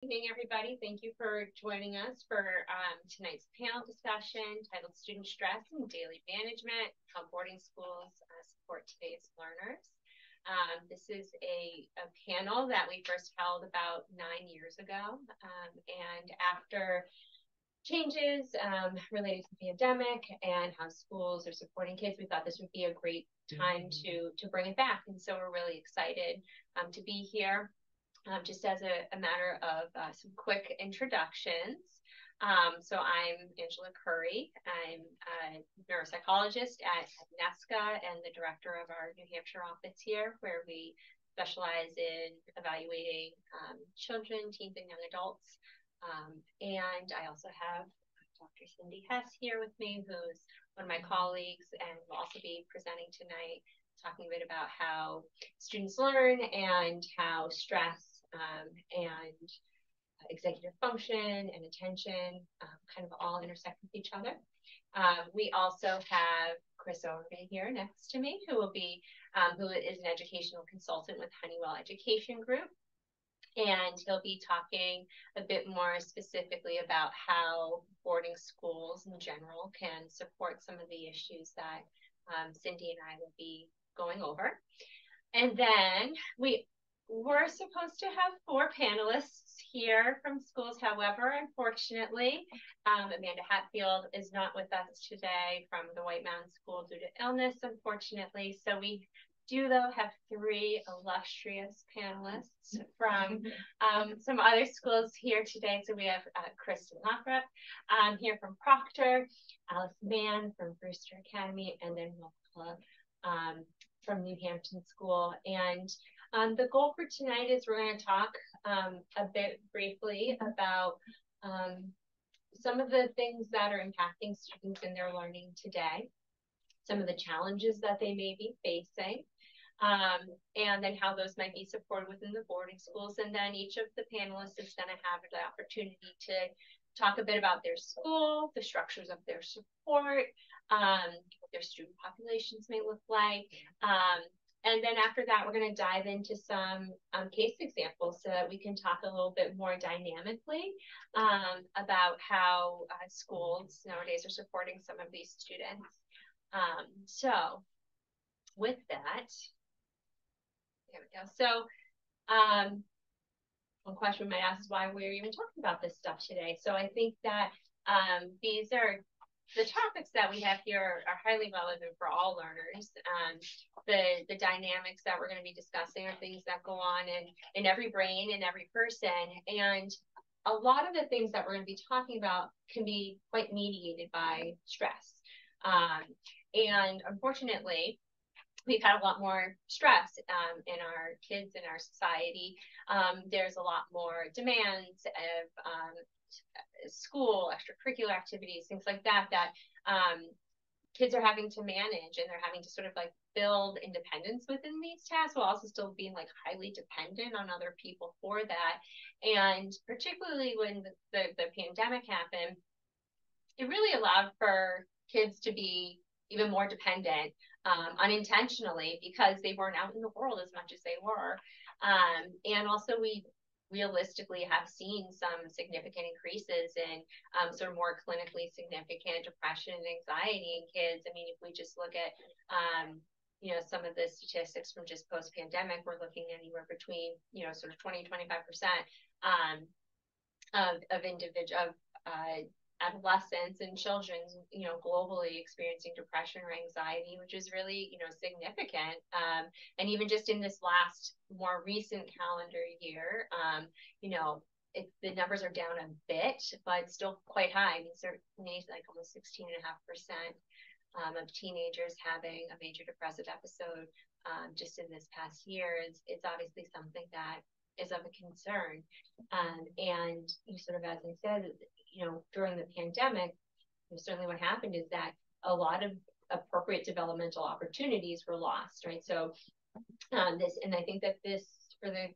Good evening, everybody. Thank you for joining us for tonight's panel discussion titled Student Stress and Daily Management, How Boarding Schools Support Today's Learners. This is a panel that we first held about 9 years ago. And after changes related to the pandemic and how schools are supporting kids, we thought this would be a great time to bring it back. And so we're really excited to be here. Just as a matter of some quick introductions. So I'm Angela Curry. I'm a neuropsychologist at NESCA and the director of our New Hampshire office here, where we specialize in evaluating children, teens, and young adults. And I also have Dr. Cindy Hess here with me, who's one of my colleagues and will also be presenting tonight, talking a bit about how students learn and how stress and executive function and attention kind of all intersect with each other. We also have Chris Overbye here next to me, who is an educational consultant with Hunnewell Education Group. And he'll be talking a bit more specifically about how boarding schools in general can support some of the issues that Cindy and I will be going over. And then we're supposed to have 4 panelists here from schools. However, unfortunately, Amanda Hatfield is not with us today from the White Mountain School due to illness, unfortunately. So we do, though, have 3 illustrious panelists from some other schools here today. So we have Christin Lathrop here from Proctor, Alice Mann from Brewster Academy, and then McCulloch from New Hampton School. And the goal for tonight is we're going to talk a bit briefly about some of the things that are impacting students in their learning today, some of the challenges that they may be facing, and then how those might be supported within the boarding schools. And then each of the panelists is going to have the opportunity to talk a bit about their school, the structures of their support, what their student populations may look like. And then after that, we're going to dive into some case examples so that we can talk a little bit more dynamically about how schools nowadays are supporting some of these students. So with that, there we go. So one question we might ask is why we're even talking about this stuff today. So I think that these are the topics that we have here are highly relevant for all learners. The dynamics that we're going to be discussing are things that go on in every brain and every person. And a lot of the things that we're going to be talking about can be quite mediated by stress. And unfortunately, we've had a lot more stress in our kids, in our society. There's a lot more demands of school, extracurricular activities, things like that, kids are having to manage, and they're having to sort of like build independence within these tasks while also still being like highly dependent on other people for that. And particularly when the pandemic happened, it really allowed for kids to be even more dependent unintentionally because they weren't out in the world as much as they were. And also we realistically have seen some significant increases in sort of more clinically significant depression and anxiety in kids. I mean, if we just look at, some of the statistics from just post-pandemic, we're looking anywhere between, sort of 20, 25% of adolescents and children, globally experiencing depression or anxiety, which is really, significant. And even just in this last, more recent calendar year, the numbers are down a bit, but still quite high. I mean, certainly like almost 16.5% of teenagers having a major depressive episode just in this past year. It's obviously something that is of a concern. And sort of, as I said, during the pandemic, certainly what happened is that a lot of appropriate developmental opportunities were lost, right? So and I think that this, for the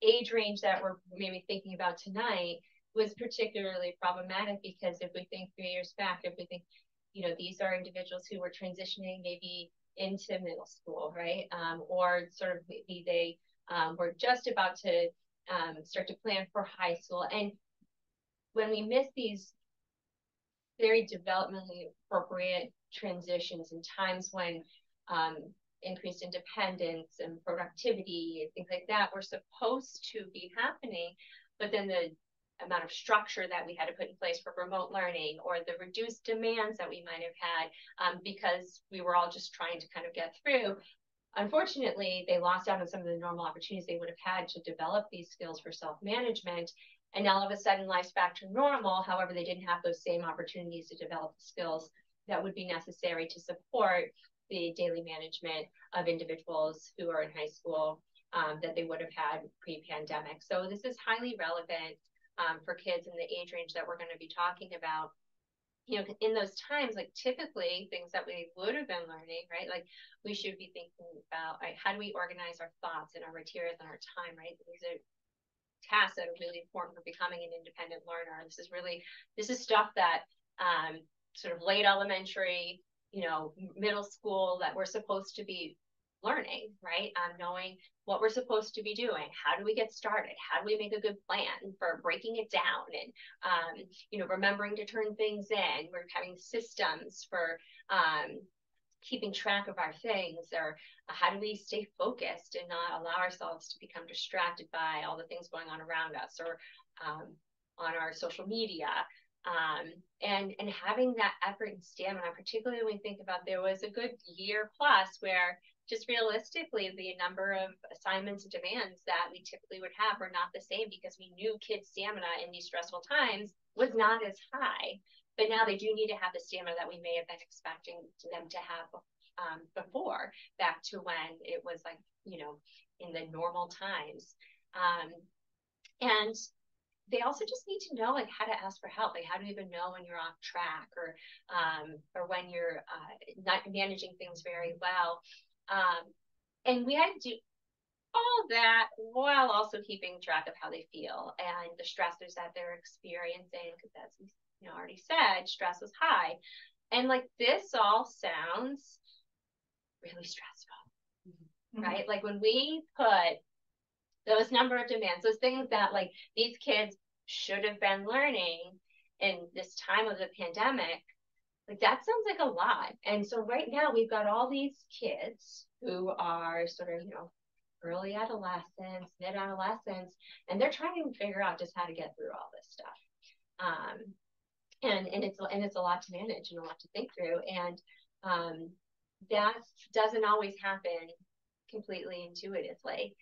age range that we're maybe thinking about tonight, was particularly problematic because if we think 3 years back, if we think, these are individuals who were transitioning maybe into middle school, right? Or sort of maybe they were just about to start to plan for high school. And when we miss these very developmentally appropriate transitions in times when increased independence and productivity and things like that were supposed to be happening, but then the amount of structure that we had to put in place for remote learning, or the reduced demands that we might have had because we were all just trying to kind of get through, unfortunately, they lost out on some of the normal opportunities they would have had to develop these skills for self-management. And now all of a sudden life's back to normal. However, they didn't have those same opportunities to develop the skills that would be necessary to support the daily management of individuals who are in high school that they would have had pre-pandemic. So this is highly relevant for kids in the age range that we're going to be talking about. You know, in those times, like typically things that we would have been learning, right? Like we should be thinking about, right, how do we organize our thoughts and our materials and our time, right? These are tasks that are really important for becoming an independent learner. This is stuff that sort of late elementary, you know, middle school that we're supposed to be learning, right? Knowing what we're supposed to be doing. How do we get started? How do we make a good plan for breaking it down? And, you know, remembering to turn things in. We're having systems for keeping track of our things, or how do we stay focused and not allow ourselves to become distracted by all the things going on around us, or on our social media. And having that effort and stamina, particularly when we think about, there was a good year plus where just realistically, the number of assignments and demands that we typically would have were not the same, because we knew kids' stamina in these stressful times was not as high. But now they do need to have the stamina that we may have been expecting them to have before, back to when it was like, you know, in the normal times. And they also just need to know like how to ask for help. Like, how do you even know when you're off track, or when you're not managing things very well. And we had to do all that while also keeping track of how they feel and the stressors that they're experiencing, because that's, you know, already said, stress was high. And like, this all sounds really stressful, right? Like when we put those number of demands, those things that like these kids should have been learning in this time of the pandemic, like that sounds like a lot. And so right now we've got all these kids who are sort of, you know, early adolescence, mid-adolescence, and they're trying to figure out just how to get through all this stuff. And it's a lot to manage and a lot to think through. And that doesn't always happen completely intuitively.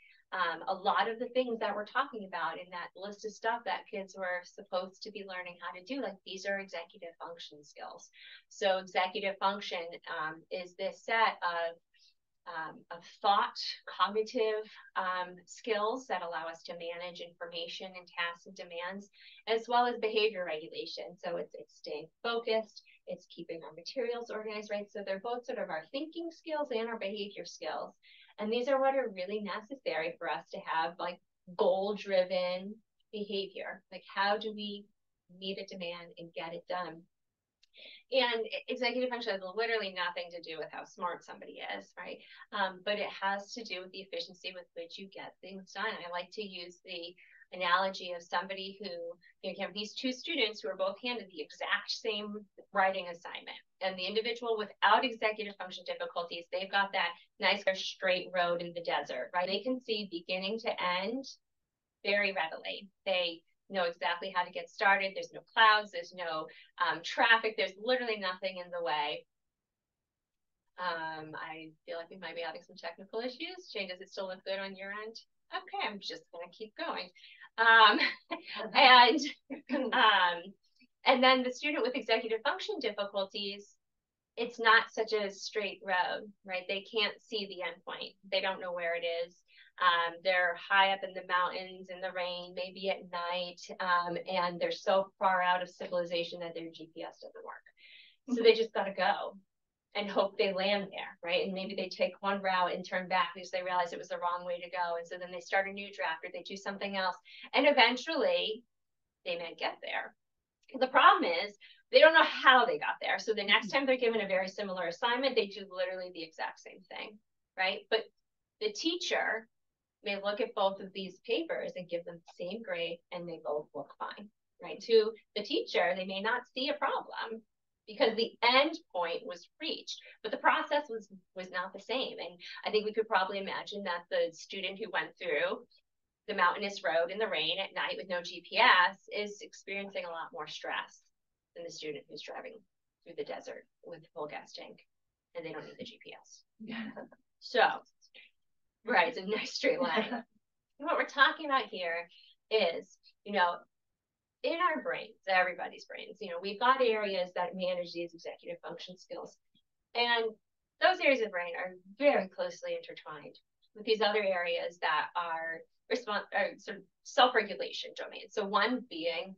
A lot of the things that we're talking about in that list of stuff that kids were supposed to be learning how to do, like these are executive function skills. So executive function is this set of thought, cognitive skills that allow us to manage information and tasks and demands, as well as behavior regulation. So it's staying focused, it's keeping our materials organized, right? So they're both sort of our thinking skills and our behavior skills. And these are what are really necessary for us to have like goal-driven behavior. Like, how do we meet a demand and get it done? And executive function has literally nothing to do with how smart somebody is, right? But it has to do with the efficiency with which you get things done. I like to use the analogy of somebody who, you have these two students who are both handed the exact same writing assignment. And the individual without executive function difficulties, they've got that nice straight road in the desert, right? They can see beginning to end very readily. They know exactly how to get started. There's no clouds, there's no traffic, there's literally nothing in the way. I feel like we might be having some technical issues. Jane, does it still look good on your end? Okay, I'm just gonna keep going. And then the student with executive function difficulties, it's not such a straight road, right? They can't see the endpoint. They don't know where it is. They're high up in the mountains in the rain, maybe at night, and they're so far out of civilization that their GPS doesn't work. So they just gotta go and hope they land there, right? And maybe they take one route and turn back because they realize it was the wrong way to go. And so then they start a new draft or they do something else. And eventually they may get there. The problem is they don't know how they got there. So the next time they're given a very similar assignment, they do literally the exact same thing, right? But the teacher may look at both of these papers and give them the same grade, and they both look fine, right? To the teacher, they may not see a problem because the end point was reached, but the process was not the same. And I think we could probably imagine that the student who went through the mountainous road in the rain at night with no GPS is experiencing a lot more stress than the student who's driving through the desert with a full gas tank and they don't need the GPS. Yeah. So, right, it's a nice straight line. And what we're talking about here is, you know, in our brains, everybody's brains, you know, we've got areas that manage these executive function skills. And those areas of the brain are very closely intertwined with these other areas that are sort of self-regulation domains. So one being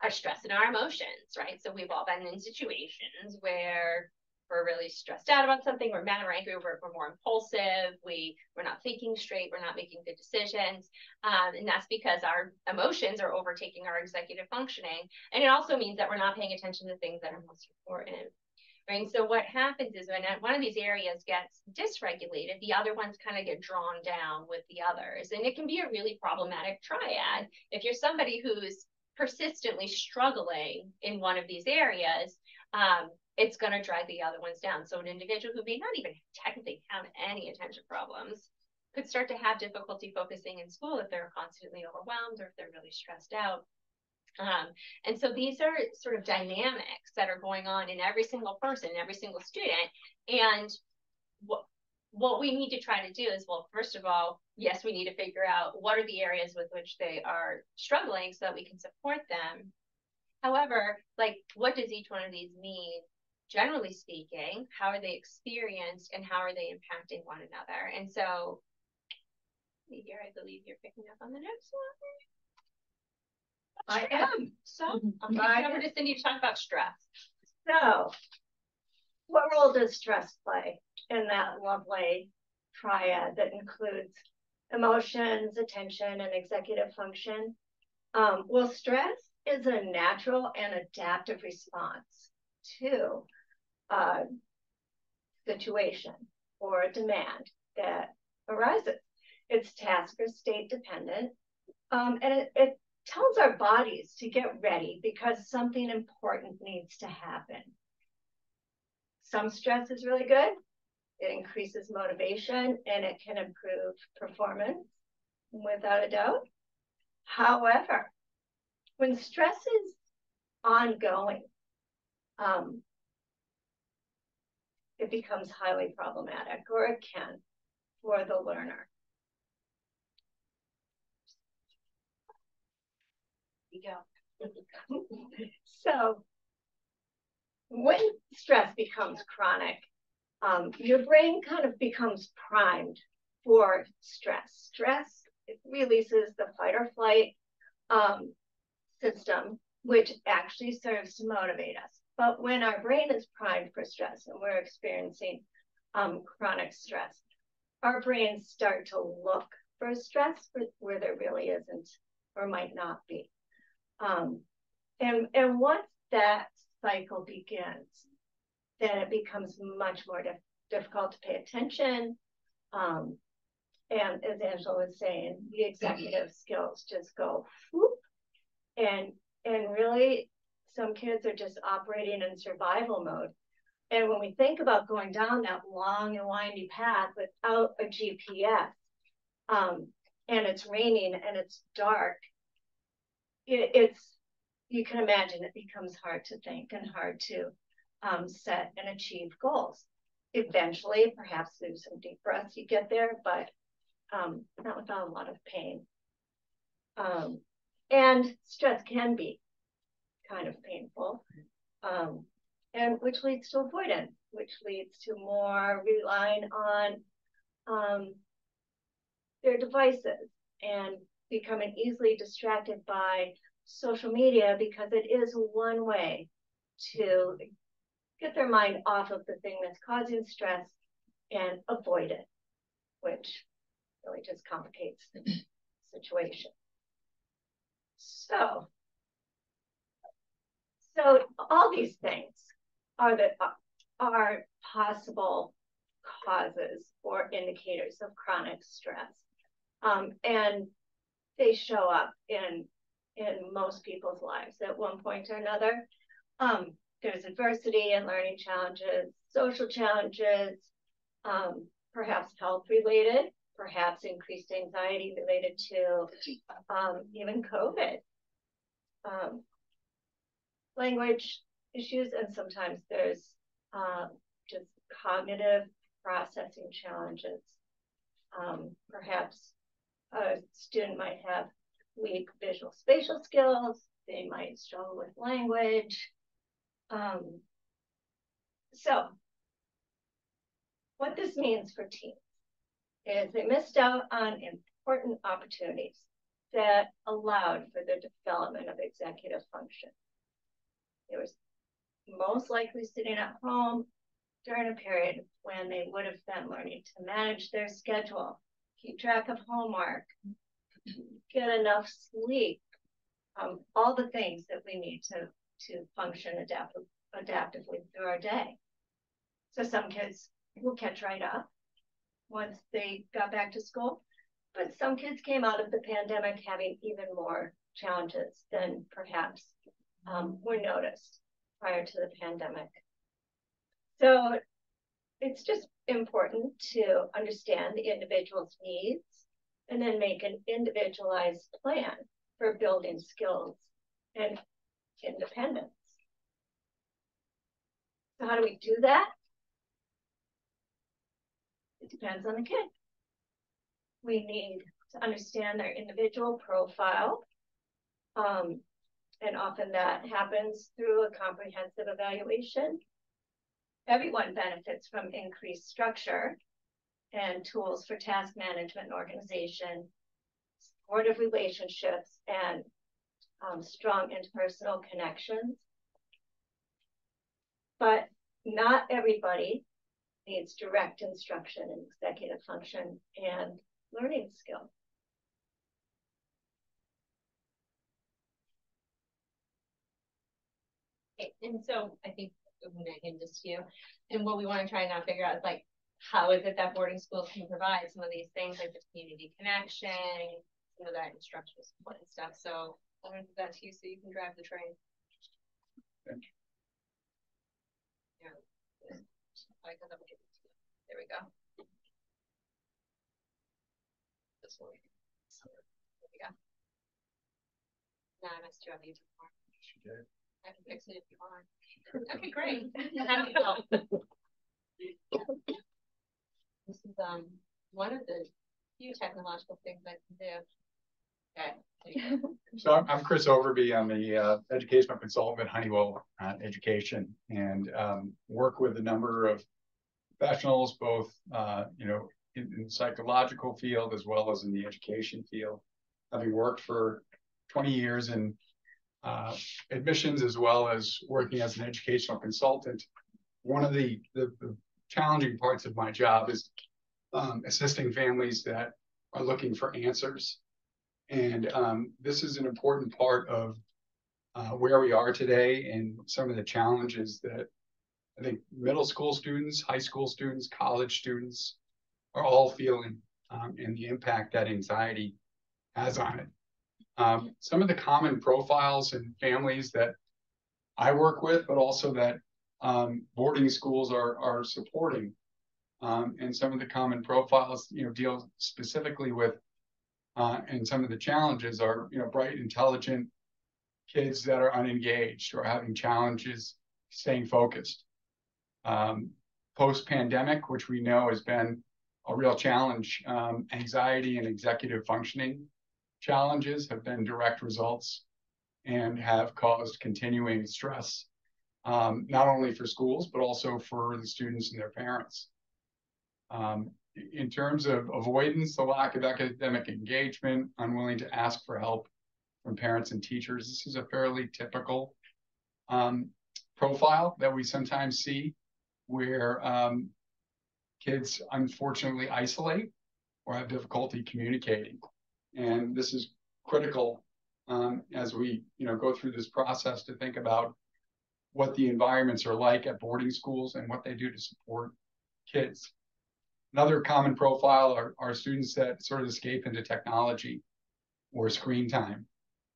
our stress and our emotions, right? So we've all been in situations where we're really stressed out about something, we're mad or angry, we're more impulsive, we're not thinking straight, we're not making good decisions. And that's because our emotions are overtaking our executive functioning. And it also means that we're not paying attention to things that are most important. Right. So what happens is when one of these areas gets dysregulated, the other ones kind of get drawn down with the others. And it can be a really problematic triad. If you're somebody who's persistently struggling in one of these areas, it's going to drag the other ones down. So an individual who may not even technically have any attention problems could start to have difficulty focusing in school if they're constantly overwhelmed or if they're really stressed out. And so these are sort of dynamics that are going on in every single person, every single student. And what we need to try to do is, well, first of all, yes, we need to figure out what are the areas with which they are struggling so that we can support them. However, like, what does each one of these mean? Generally speaking, how are they experienced and how are they impacting one another? And so here, I believe you're picking up on the next one. I am. So I'll take it over to Cindy to talk about stress. So what role does stress play in that lovely triad that includes emotions, attention, and executive function? Well, stress is a natural and adaptive response to a situation or a demand that arises. It's task or state dependent, and it tells our bodies to get ready because something important needs to happen. Some stress is really good. It increases motivation and it can improve performance without a doubt. However, when stress is ongoing, it becomes highly problematic, or it can, for the learner. So when stress becomes chronic, your brain kind of becomes primed for stress. Stress releases the fight or flight system, which actually serves to motivate us. But when our brain is primed for stress and we're experiencing chronic stress, our brains start to look for stress where there really isn't or might not be. And once that cycle begins, then it becomes much more difficult to pay attention. And as Angela was saying, the executive skills just go whoop, and really some kids are just operating in survival mode. And when we think about going down that long and windy path without a GPS, and it's raining and it's dark, you can imagine it becomes hard to think and hard to set and achieve goals. Eventually, perhaps through some deep breaths, you get there, but not without a lot of pain. And stress can be kind of painful, and which leads to avoidance, which leads to more relying on their devices and becoming easily distracted by social media, because it is one way to get their mind off of the thing that's causing stress and avoid it, which really just complicates the situation. So all these things are possible causes or indicators of chronic stress. And they show up in most people's lives at one point or another. There's adversity and learning challenges, social challenges, perhaps health related, perhaps increased anxiety related to even COVID, language issues, and sometimes there's just cognitive processing challenges. Perhaps a student might have weak visual spatial skills, they might struggle with language. So what this means for teens is they missed out on important opportunities that allowed for the development of executive function. They were most likely sitting at home during a period when they would have been learning to manage their schedule, keep track of homework, get enough sleep, all the things that we need to function adaptively through our day. So some kids will catch right up once they got back to school, but some kids came out of the pandemic having even more challenges than perhaps were noticed prior to the pandemic. So it's just important to understand the individual's needs and then make an individualized plan for building skills and independence. So how do we do that? It depends on the kid. We need to understand their individual profile. And often that happens through a comprehensive evaluation. Everyone benefits from increased structure and tools for task management and organization, supportive relationships, and strong interpersonal connections. But not everybody needs direct instruction in executive function and learning skills. And so I think Megan, just you, and what we want to try and now figure out is like, how is it that boarding schools can provide some of these things like the community connection, some of that instructional support and stuff. So I'm going to give that to you so you can drive the train. Thank you. Yeah. There we go. This way. There we go. No, I messed you up even more. She did. I can fix it if you want. Okay, great. How do you help? This is one of the few technological things I can do. Okay. So I'm Chris Overbye. I'm the educational consultant at Hunnewell Education, and work with a number of professionals, both in the psychological field as well as in the education field. Having worked for 20 years in admissions as well as working as an educational consultant, one of the challenging parts of my job is assisting families that are looking for answers. And this is an important part of where we are today and some of the challenges that I think middle school students, high school students, college students are all feeling, and the impact that anxiety has on it. Some of the common profiles and families that I work with, but also that boarding schools are supporting, and some of the common profiles, deal specifically with, and some of the challenges are, bright, intelligent kids that are unengaged or having challenges staying focused. Post-pandemic, which we know has been a real challenge, anxiety and executive functioning challenges have been direct results and have caused continuing stress, not only for schools, but also for the students and their parents. In terms of avoidance, the lack of academic engagement, unwilling to ask for help from parents and teachers, this is a fairly typical profile that we sometimes see where kids unfortunately isolate or have difficulty communicating. And this is critical as we go through this process to think about what the environments are like at boarding schools and what they do to support kids. Another common profile are students that sort of escape into technology or screen time.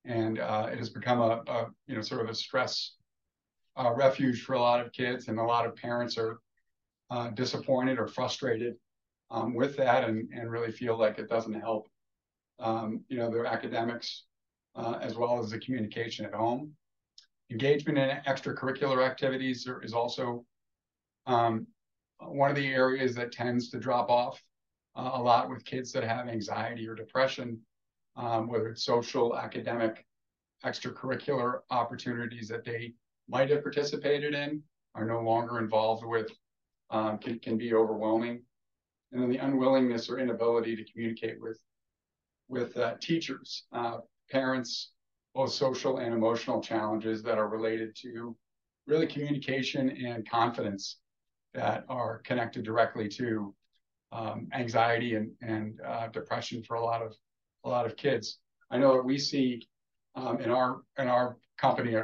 And it has become a sort of a stress refuge for a lot of kids, and a lot of parents are disappointed or frustrated with that, and really feel like it doesn't help their academics as well as the communication at home. Engagement in extracurricular activities is also one of the areas that tends to drop off a lot with kids that have anxiety or depression, whether it's social, academic, extracurricular opportunities that they might have participated in are no longer involved with, can be overwhelming. And then the unwillingness or inability to communicate with teachers, parents, both social and emotional challenges that are related to really communication and confidence that are connected directly to anxiety and depression for a lot of kids. I know that we see in our company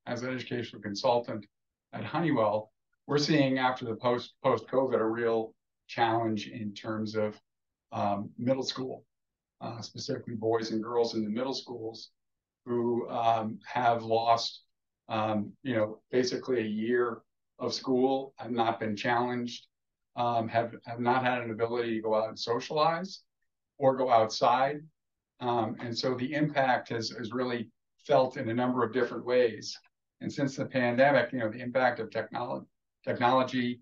as an educational consultant at Hunnewell, we're seeing after the post-COVID a real challenge in terms of middle school, specifically boys and girls in the middle schools who have lost, basically a year of school, have not been challenged, have not had an ability to go out and socialize or go outside. And so the impact is really felt in a number of different ways. And since the pandemic, the impact of technology,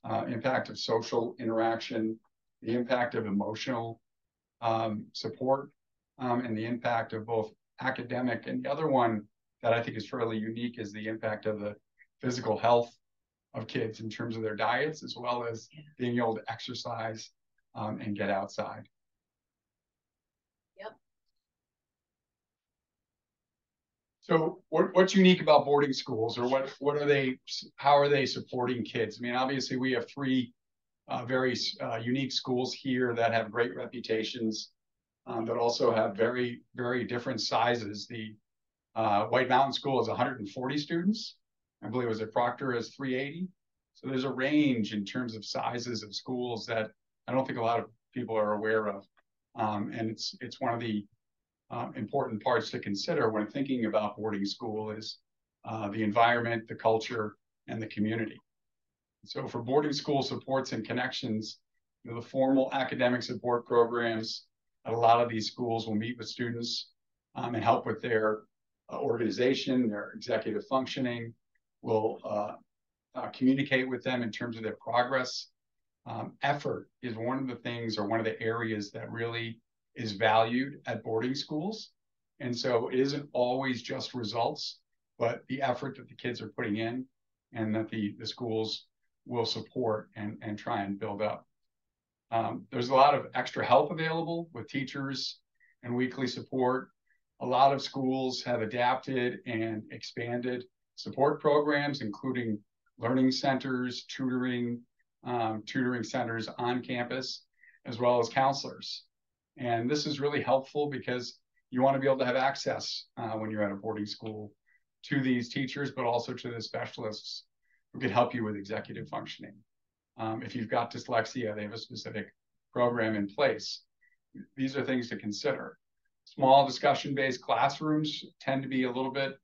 impact of social interaction, the impact of emotional support, and the impact of both academic. And the other one that I think is fairly unique is the impact of the physical health of kids in terms of their diets, as well as being able to exercise and get outside. Yep. So what's unique about boarding schools, or what are they, how are they supporting kids? I mean, obviously we have three very unique schools here that have great reputations, that also have very, very different sizes. The White Mountain School has 140 students. I believe it was at Proctor has 380. So there's a range in terms of sizes of schools that I don't think a lot of people are aware of. And it's one of the important parts to consider when thinking about boarding school is the environment, the culture, and the community. So for boarding school supports and connections, the formal academic support programs at a lot of these schools will meet with students and help with their organization, their executive functioning, will communicate with them in terms of their progress. Effort is one of the things, or one of the areas that really is valued at boarding schools. And so it isn't always just results, but the effort that the kids are putting in and that the schools will support and try and build up. There's a lot of extra help available with teachers and weekly support. A lot of schools have adapted and expanded support programs, including learning centers, tutoring centers on campus, as well as counselors. And this is really helpful because you want to be able to have access when you're at a boarding school to these teachers, but also to the specialists who can help you with executive functioning. If you've got dyslexia, they have a specific program in place. These are things to consider. Small discussion-based classrooms tend to be a little bit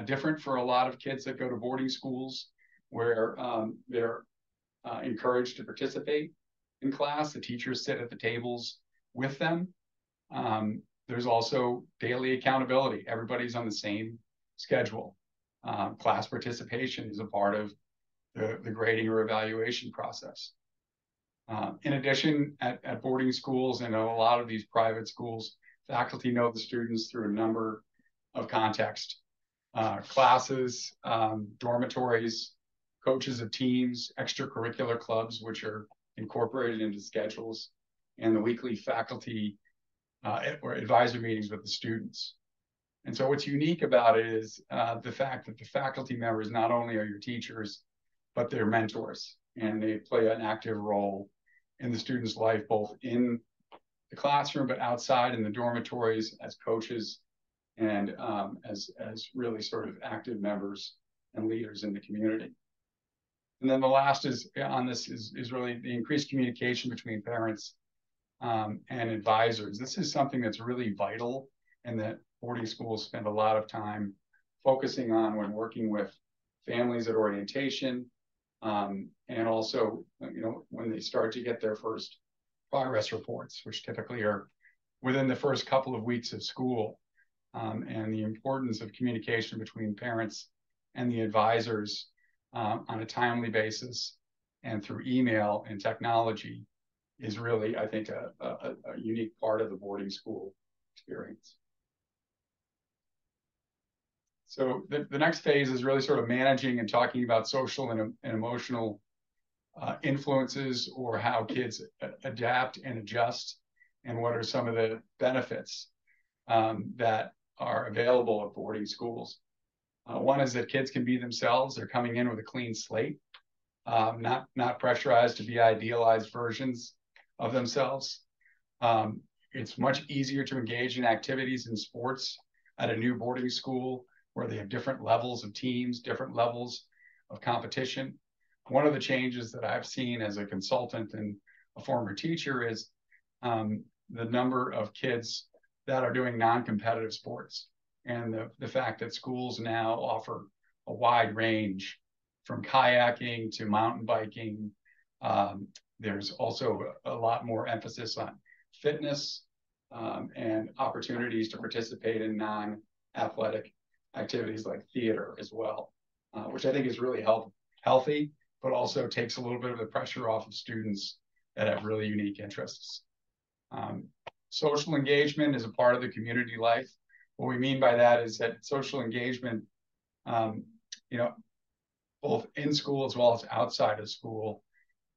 different for a lot of kids that go to boarding schools, where they're encouraged to participate in class. The teachers sit at the tables with them. There's also daily accountability. Everybody's on the same schedule. Class participation is a part of the grading or evaluation process. In addition, at boarding schools and a lot of these private schools, faculty know the students through a number of contexts. Classes, dormitories, coaches of teams, extracurricular clubs, which are incorporated into schedules, and the weekly faculty or advisor meetings with the students. And so what's unique about it is the fact that the faculty members not only are your teachers, but they're mentors, and they play an active role in the student's life, both in the classroom, but outside in the dormitories as coaches and as really sort of active members and leaders in the community. And then the last is on this is really the increased communication between parents and advisors. This is something that's really vital and that boarding schools spend a lot of time focusing on when working with families at orientation, and also, when they start to get their first progress reports, which typically are within the first couple of weeks of school, and the importance of communication between parents and the advisors on a timely basis and through email and technology is really, I think, a unique part of the boarding school experience. So the next phase is really sort of managing and talking about social and emotional influences, or how kids adapt and adjust, and what are some of the benefits that are available at boarding schools. One is that kids can be themselves. They're coming in with a clean slate, not pressurized to be idealized versions of themselves. It's much easier to engage in activities and sports at a new boarding school, where they have different levels of teams, different levels of competition. One of the changes that I've seen as a consultant and a former teacher is the number of kids that are doing non-competitive sports, and the fact that schools now offer a wide range from kayaking to mountain biking. There's also a lot more emphasis on fitness and opportunities to participate in non-athletic activities like theater as well, which I think is really healthy, but also takes a little bit of the pressure off of students that have really unique interests. Social engagement is a part of the community life. What we mean by that is that social engagement, both in school as well as outside of school,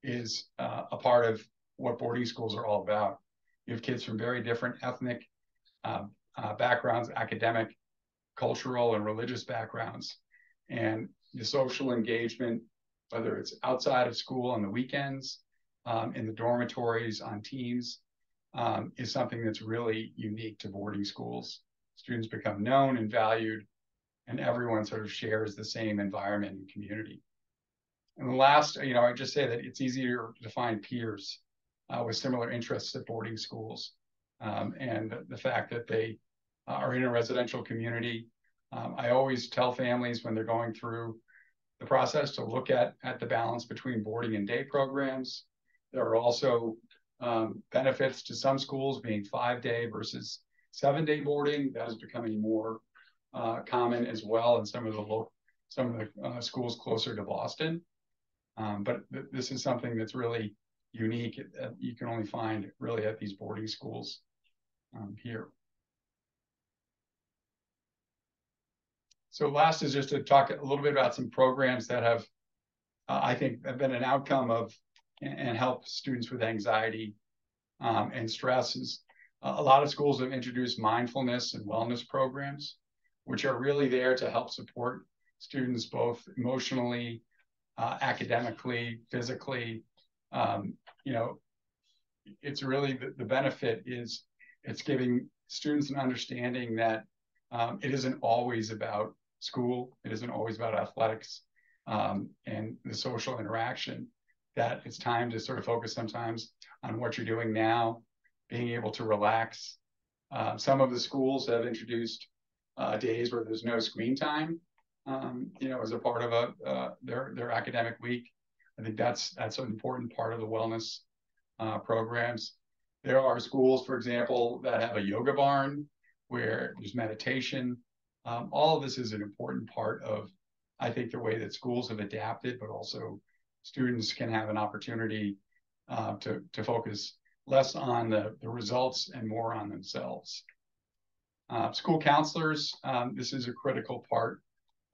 is a part of what boarding schools are all about. You have kids from very different ethnic backgrounds, academic, cultural, and religious backgrounds. And the social engagement, whether it's outside of school on the weekends, in the dormitories, on teams, is something that's really unique to boarding schools. Students become known and valued, and everyone sort of shares the same environment and community. And the last, I just say that it's easier to find peers with similar interests at boarding schools, and the fact that they are in a residential community. I always tell families when they're going through the process to look at the balance between boarding and day programs. There are also benefits to some schools being 5-day versus 7-day boarding. That is becoming more common as well in some of the schools closer to Boston. But this is something that's really unique. You can only find really at these boarding schools here. So last is just to talk a little bit about some programs that have, I think, have been an outcome of and help students with anxiety and stress. A lot of schools have introduced mindfulness and wellness programs, which are really there to help support students both emotionally, academically, physically. It's really the benefit is it's giving students an understanding that it isn't always about school, it isn't always about athletics and the social interaction, that it's time to sort of focus sometimes on what you're doing now, being able to relax. Some of the schools have introduced days where there's no screen time, as a part of their academic week. I think that's an important part of the wellness programs. There are schools, for example, that have a yoga barn where there's meditation. All of this is an important part of, I think, the way that schools have adapted, but also students can have an opportunity to focus less on the results and more on themselves. School counselors, this is a critical part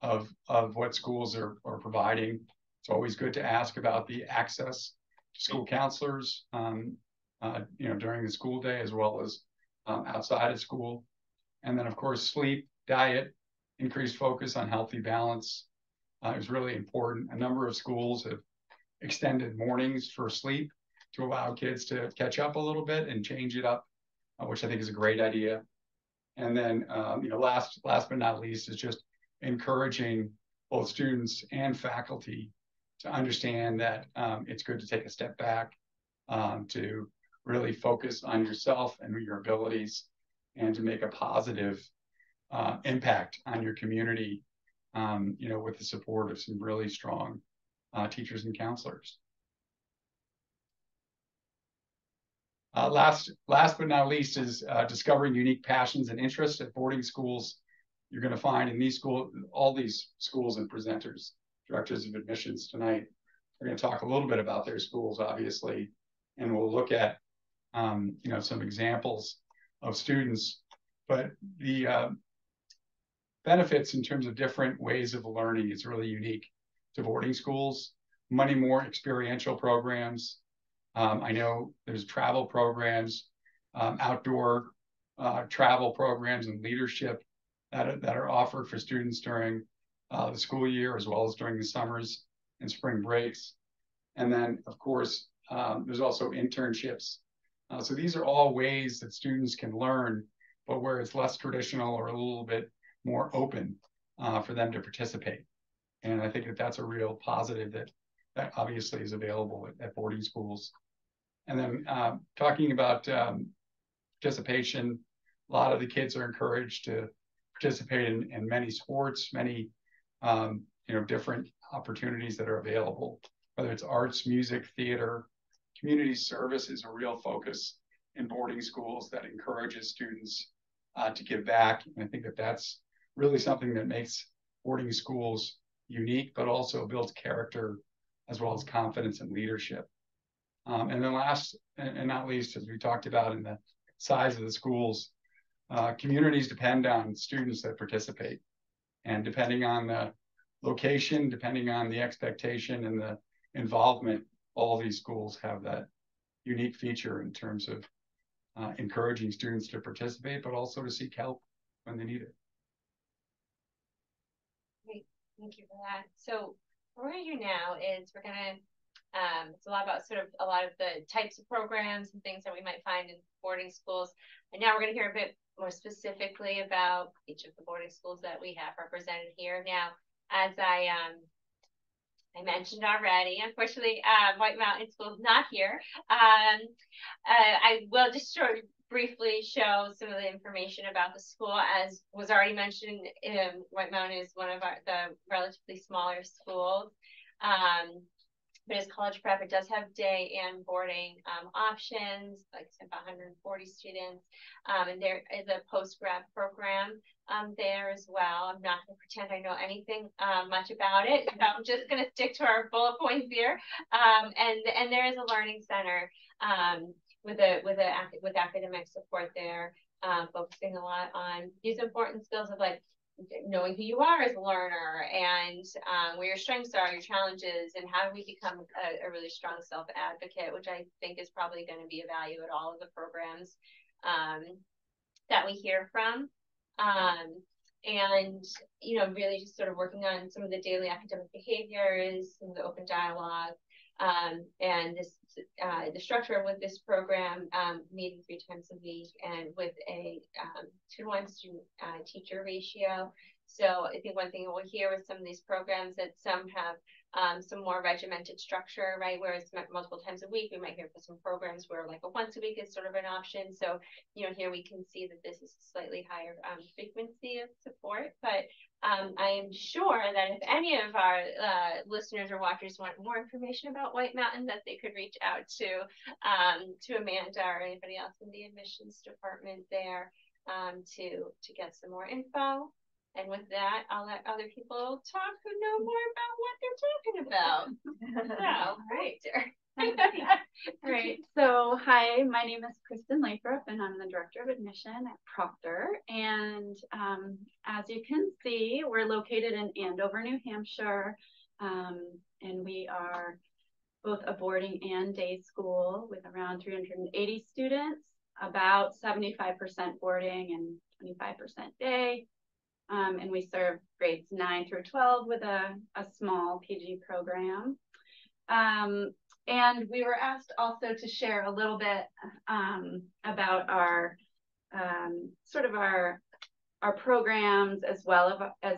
of what schools are providing. It's always good to ask about the access to school counselors, during the school day as well as outside of school. And then, of course, sleep, diet, increased focus on healthy balance is really important. A number of schools have extended mornings for sleep to allow kids to catch up a little bit and change it up, which I think is a great idea. And then, last but not least is just encouraging both students and faculty to understand that it's good to take a step back, to really focus on yourself and your abilities, and to make a positive impact on your community, with the support of some really strong teachers and counselors. Last but not least is discovering unique passions and interests at boarding schools. You're going to find in these all these schools and presenters, directors of admissions tonight, we're going to talk a little bit about their schools, obviously, and we'll look at some examples of students, but the benefits in terms of different ways of learning is really unique to boarding schools. Many more experiential programs. I know there's travel programs, outdoor travel programs, and leadership that are offered for students during the school year, as well as during the summers and spring breaks. And then, of course, there's also internships. So these are all ways that students can learn, but where it's less traditional or a little bit more open for them to participate. And I think that that's a real positive that obviously is available at boarding schools. And then talking about participation, a lot of the kids are encouraged to participate in many sports, many different opportunities that are available, whether it's arts, music, theater. Community service is a real focus in boarding schools that encourages students to give back. And I think that that's really something that makes boarding schools unique, but also builds character as well as confidence and leadership. And then last and not least, as we talked about in the size of the schools, communities depend on students that participate. And depending on the location, depending on the expectation and the involvement, all these schools have that unique feature in terms of encouraging students to participate, but also to seek help when they need it. Great, thank you for that. So what we're going to do now is we're going to it's a lot about sort of a lot of the types of programs and things that we might find in boarding schools. And now we're going to hear a bit more specifically about each of the boarding schools that we have represented here. Now, as I mentioned already, unfortunately, White Mountain School is not here. I will just sort of briefly show some of the information about the school. As was already mentioned, White Mountain is one of the relatively smaller schools. But as college prep, it does have day and boarding options, like I said, about 140 students. And there is a post-grad program there as well. I'm not going to pretend I know anything much about it. So I'm just going to stick to our bullet points here. And there is a learning center with academic support there, focusing a lot on these important skills of like knowing who you are as a learner and where your strengths are, your challenges, and how do we become a really strong self-advocate, which I think is probably going to be a value at all of the programs that we hear from. And, really just sort of working on some of the daily academic behaviors, some of the open dialogue, and this the structure with this program, meeting 3 times a week and with a 2-to-1 student teacher ratio. So I think one thing we'll hear with some of these programs that some have some more regimented structure, right? Where it's multiple times a week. We might hear for some programs where like a once a week is sort of an option. So, here we can see that this is a slightly higher frequency of support, but I am sure that if any of our listeners or watchers want more information about White Mountain, that they could reach out to Amanda or anybody else in the admissions department there to get some more info. And with that, I'll let other people talk who know more about what they're talking about. So, right. Great. So, hi, my name is Christin Lathrop, and I'm the Director of Admission at Proctor. And as you can see, we're located in Andover, New Hampshire, and we are both a boarding and day school with around 380 students, about 75% boarding and 25% day. And we serve grades 9 through 12 with a small PG program. And we were asked also to share a little bit about our sort of our programs as well as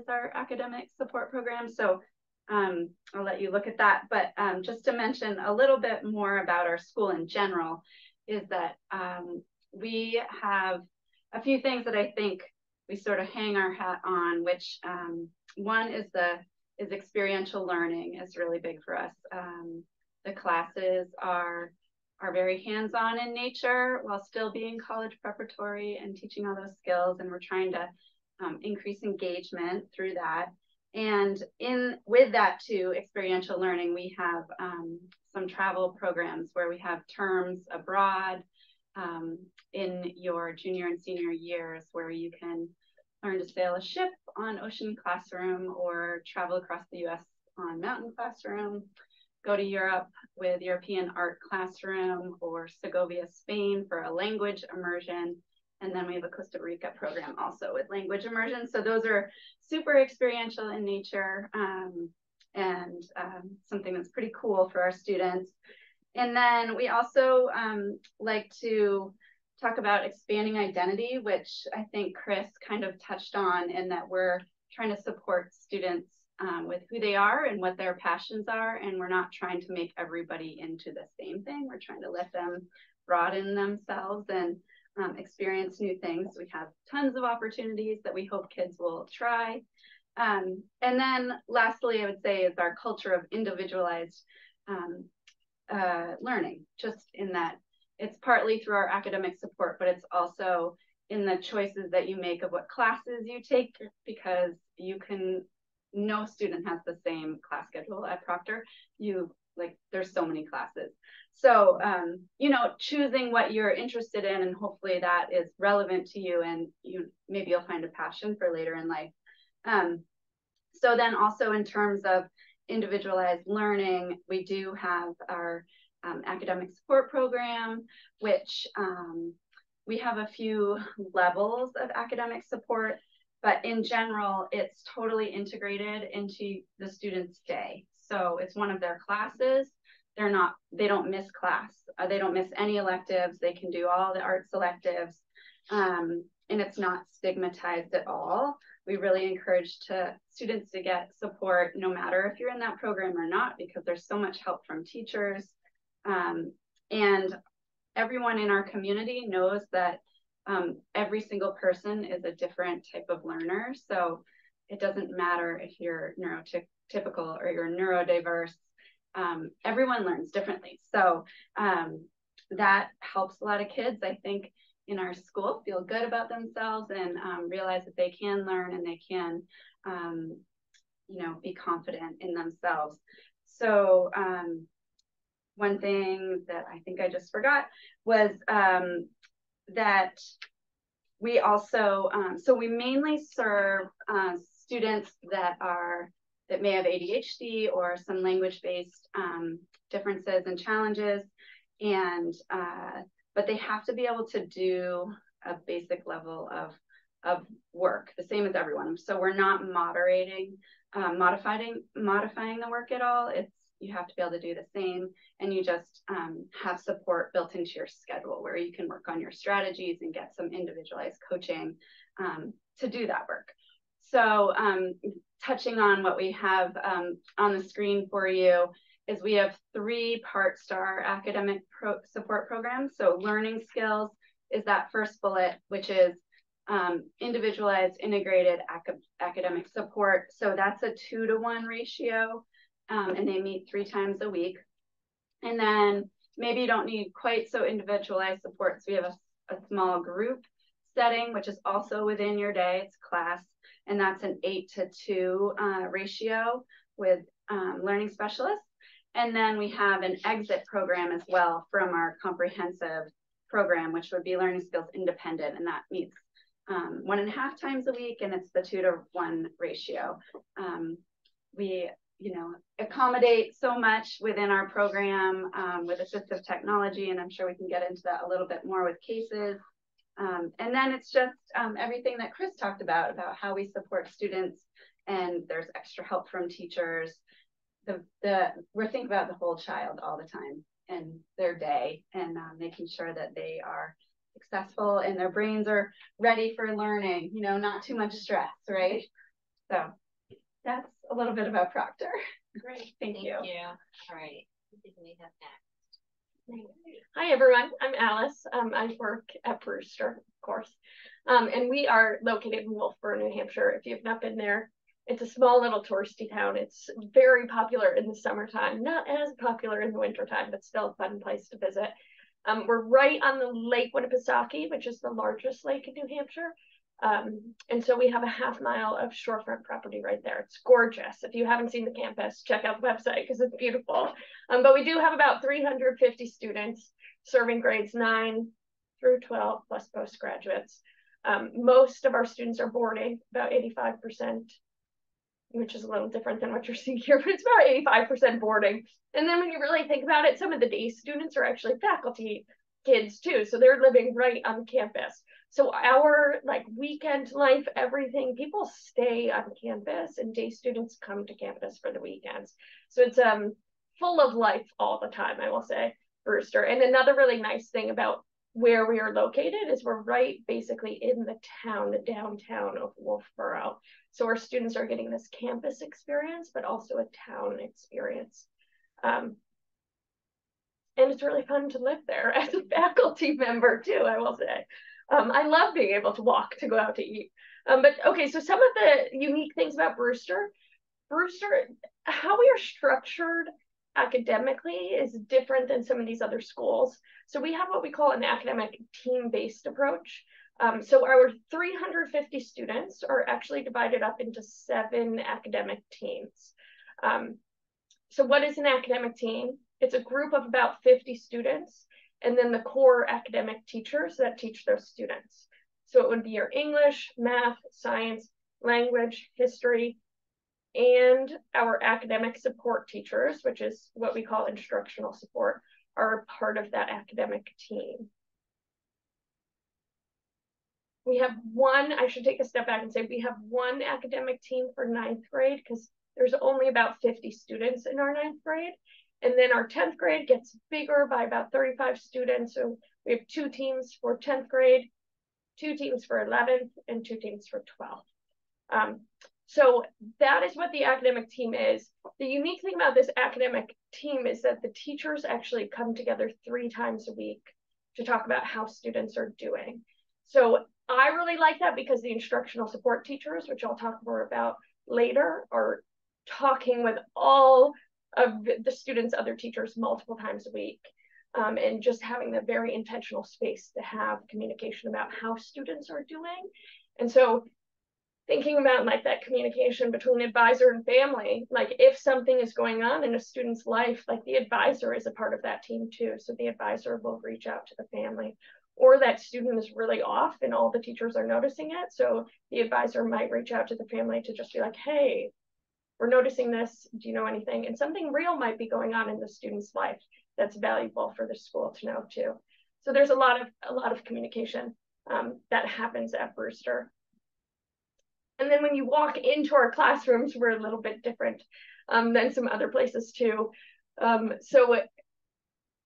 our academic support programs. So I'll let you look at that. But just to mention a little bit more about our school in general is that we have a few things that I think we sort of hang our hat on, which one is experiential learning is really big for us. The classes are very hands-on in nature while still being college preparatory and teaching all those skills. And we're trying to increase engagement through that. And with that too, experiential learning, we have some travel programs where we have terms abroad in your junior and senior years where you can learn to sail a ship on Ocean Classroom or travel across the US on Mountain Classroom, go to Europe with European Art Classroom or Segovia, Spain for a language immersion. And then we have a Costa Rica program also with language immersion. So those are super experiential in nature and something that's pretty cool for our students. And then we also like to talk about expanding identity, which I think Chris kind of touched on, in that we're trying to support students with who they are and what their passions are. And we're not trying to make everybody into the same thing. We're trying to let them broaden themselves and experience new things. We have tons of opportunities that we hope kids will try. And then lastly, I would say is our culture of individualized learning, just in that it's partly through our academic support, but it's also in the choices that you make of what classes you take, because no student has the same class schedule at Proctor. There's so many classes. So, choosing what you're interested in, and hopefully that is relevant to you, and maybe you'll find a passion for later in life. So then also in terms of individualized learning, we do have our academic support program, which we have a few levels of academic support, but in general, it's totally integrated into the student's day. So it's one of their classes. They don't miss class. They don't miss any electives. They can do all the arts electives, and it's not stigmatized at all. We really encourage students to get support no matter if you're in that program or not, because there's so much help from teachers. And everyone in our community knows that every single person is a different type of learner. So it doesn't matter if you're neurotypical or you're neurodiverse. Everyone learns differently. So that helps a lot of kids, I think, in our school feel good about themselves and realize that they can learn and they can, be confident in themselves. So one thing that I think I just forgot was that we also, so we mainly serve students that may have ADHD or some language-based differences and challenges, and but they have to be able to do a basic level of work, the same as everyone. So we're not modifying the work at all. You have to be able to do the same, and you just have support built into your schedule where you can work on your strategies and get some individualized coaching to do that work. So touching on what we have on the screen for you is we have 3 part-star academic support programs. So learning skills is that first bullet, which is individualized integrated academic support. So that's a 2-to-1 ratio. And they meet 3 times a week. And then maybe you don't need quite so individualized support. So we have a small group setting, which is also within your day. It's class, and that's an 8-to-2 ratio with learning specialists. And then we have an exit program as well from our comprehensive program, which would be learning skills independent, and that meets 1.5 times a week, and it's the 2-to-1 ratio. We accommodate so much within our program with assistive technology, and I'm sure we can get into that a little bit more with cases. And then it's just everything that Chris talked about how we support students, and there's extra help from teachers. We're thinking about the whole child all the time and their day, and making sure that they are successful and their brains are ready for learning, not too much stress, right? So that's a little bit about Proctor. Great. Thank you. All right. What did we have next? Hi, everyone. I'm Alice. I work at Brewster, of course. And we are located in Wolfboro, New Hampshire. If you've not been there, it's a small little touristy town. It's very popular in the summertime, not as popular in the wintertime, but still a fun place to visit. We're right on the Lake Winnipesaukee, which is the largest lake in New Hampshire. And so we have a half-mile of shorefront property right there. It's gorgeous. If you haven't seen the campus, check out the website because it's beautiful. But we do have about 350 students serving grades 9 through 12 plus postgraduates. Most of our students are boarding, about 85%, which is a little different than what you're seeing here, but it's about 85% boarding. And then when you really think about it, some of the day students are actually faculty kids too. So they're living right on campus. So our like weekend life, everything, people stay on campus and day students come to campus for the weekends. So it's full of life all the time, I will say, Brewster. And another really nice thing about where we are located is we're right basically in the town, the downtown of Wolfboro. So our students are getting this campus experience, but also a town experience. And it's really fun to live there as a faculty member too, I will say. I love being able to walk to go out to eat. But okay, so some of the unique things about Brewster, how we are structured academically is different than some of these other schools. So we have what we call an academic team-based approach. So our 350 students are actually divided up into 7 academic teams. So what is an academic team? It's a group of about 50 students, and then the core academic teachers that teach those students. So it would be your English, math, science, language, history, and our academic support teachers, which is what we call instructional support, are part of that academic team. We have one, I should take a step back and say we have one academic team for 9th grade because there's only about 50 students in our 9th grade. And then our 10th grade gets bigger by about 35 students. So we have 2 teams for 10th grade, 2 teams for 11th, and 2 teams for 12th. So that is what the academic team is. The unique thing about this academic team is that the teachers actually come together 3 times a week to talk about how students are doing. So I really like that because the instructional support teachers, which I'll talk more about later, are talking with all of the students' other teachers multiple times a week, and just having the very intentional space to have communication about how students are doing. And so thinking about like that communication between advisor and family, like if something is going on in a student's life, like the advisor is a part of that team too. So the advisor will reach out to the family, or that student is really off and all the teachers are noticing it. So the advisor might reach out to the family to just be like, hey, we're noticing this, do you know anything? And something real might be going on in the student's life that's valuable for the school to know too. So there's a lot of communication that happens at Brewster. And then when you walk into our classrooms, we're a little bit different than some other places too. So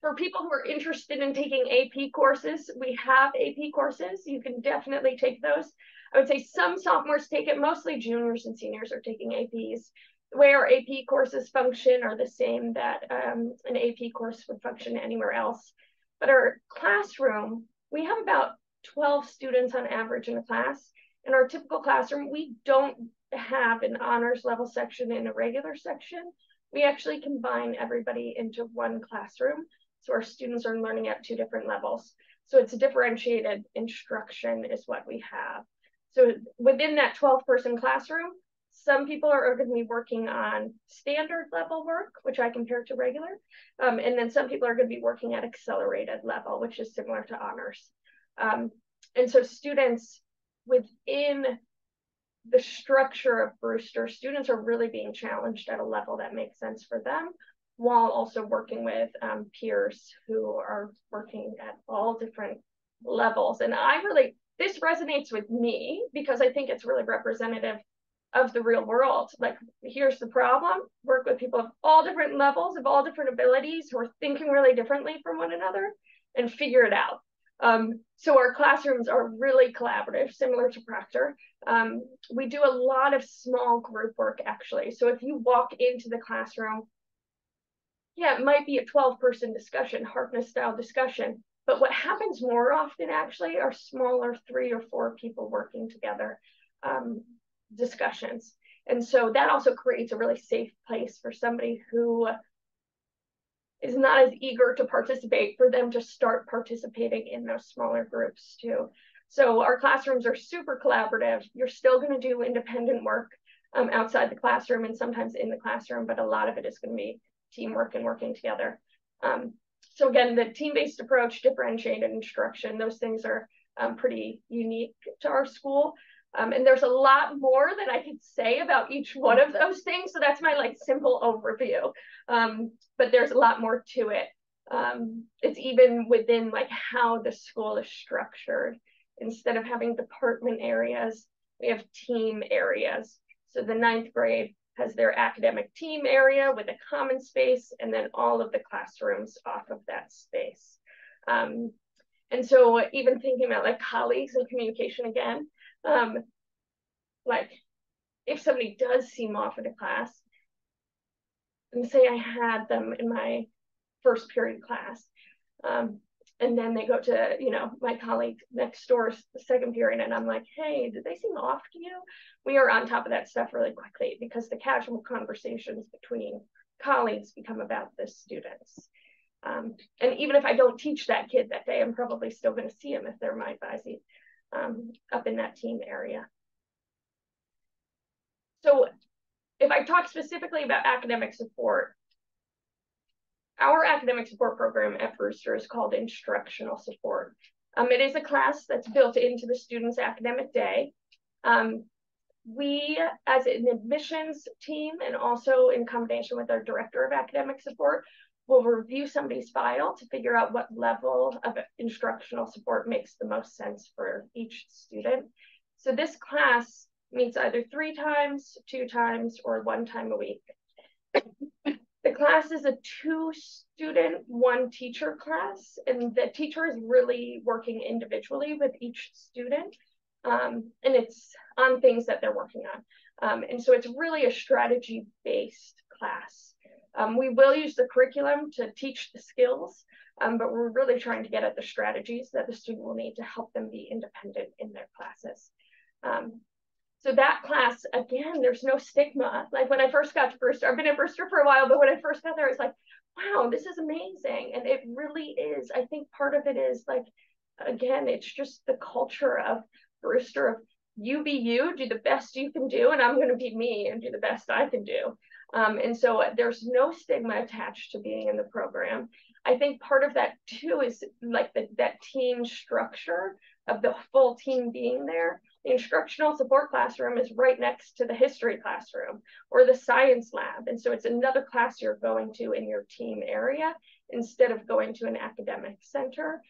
for people who are interested in taking AP courses, we have AP courses. You can definitely take those. I would say some sophomores take it, mostly juniors and seniors are taking APs. The way our AP courses function are the same that an AP course would function anywhere else. But our classroom, we have about 12 students on average in a class. In our typical classroom, we don't have an honors level section and a regular section. We actually combine everybody into one classroom. So our students are learning at 2 different levels. So it's a differentiated instruction is what we have. So within that 12-person classroom, some people are going to be working on standard level work, which I compare to regular. And then some people are going to be working at accelerated level, which is similar to honors. And so students within the structure of Brewster, students are really being challenged at a level that makes sense for them, while also working with peers who are working at all different levels. And this resonates with me because I think it's really representative of the real world. Like, here's the problem: work with people of all different levels, of all different abilities, who are thinking really differently from one another, and figure it out. So our classrooms are really collaborative, similar to Proctor. We do a lot of small group work, actually. So if you walk into the classroom, yeah, it might be a 12-person discussion, Harkness-style discussion, but what happens more often, actually, are smaller 3 or 4 people working together discussions. And so that also creates a really safe place for somebody who is not as eager to participate, for them to start participating in those smaller groups too. So our classrooms are super collaborative. You're still going to do independent work outside the classroom and sometimes in the classroom, but a lot of it is going to be teamwork and working together. So again, the team-based approach, differentiated instruction, those things are pretty unique to our school. And there's a lot more that I could say about each one of those things. So that's my like simple overview. But there's a lot more to it. It's even within like how the school is structured. Instead of having department areas, we have team areas. So the 9th grade has their academic team area with a common space, and then all of the classrooms off of that space. And so even thinking about like colleagues and communication again, like if somebody does seem off in a class, and say I had them in my first period class, and then they go to, you know, my colleague next door's second period, and I'm like, hey, did they seem off to you? We are on top of that stuff really quickly, because the casual conversations between colleagues become about the students. And even if I don't teach that kid that day, I'm probably still going to see him if they're my advisee up in that team area. So if I talk specifically about academic support, our academic support program at Brewster is called instructional support. It is a class that's built into the student's academic day. We, as an admissions team, and also in combination with our director of academic support, will review somebody's file to figure out what level of instructional support makes the most sense for each student. So this class meets either 3 times, 2 times, or 1 time a week. The class is a 2-student, 1-teacher class, and the teacher is really working individually with each student, and it's on things that they're working on. And so it's really a strategy-based class. We will use the curriculum to teach the skills, but we're really trying to get at the strategies that the student will need to help them be independent in their classes. So that class, again, there's no stigma. Like when I first got to Brewster, I've been at Brewster for a while, but when I first got there, it's like, wow, this is amazing. And it really is. I think part of it is like, again, it's just the culture of Brewster of you be you, do the best you can do, and I'm going to be me and do the best I can do. And so there's no stigma attached to being in the program. I think part of that too is like that team structure of the full team being there. The instructional support classroom is right next to the history classroom or the science lab. And so it's another class you're going to in your team area instead of going to an academic center.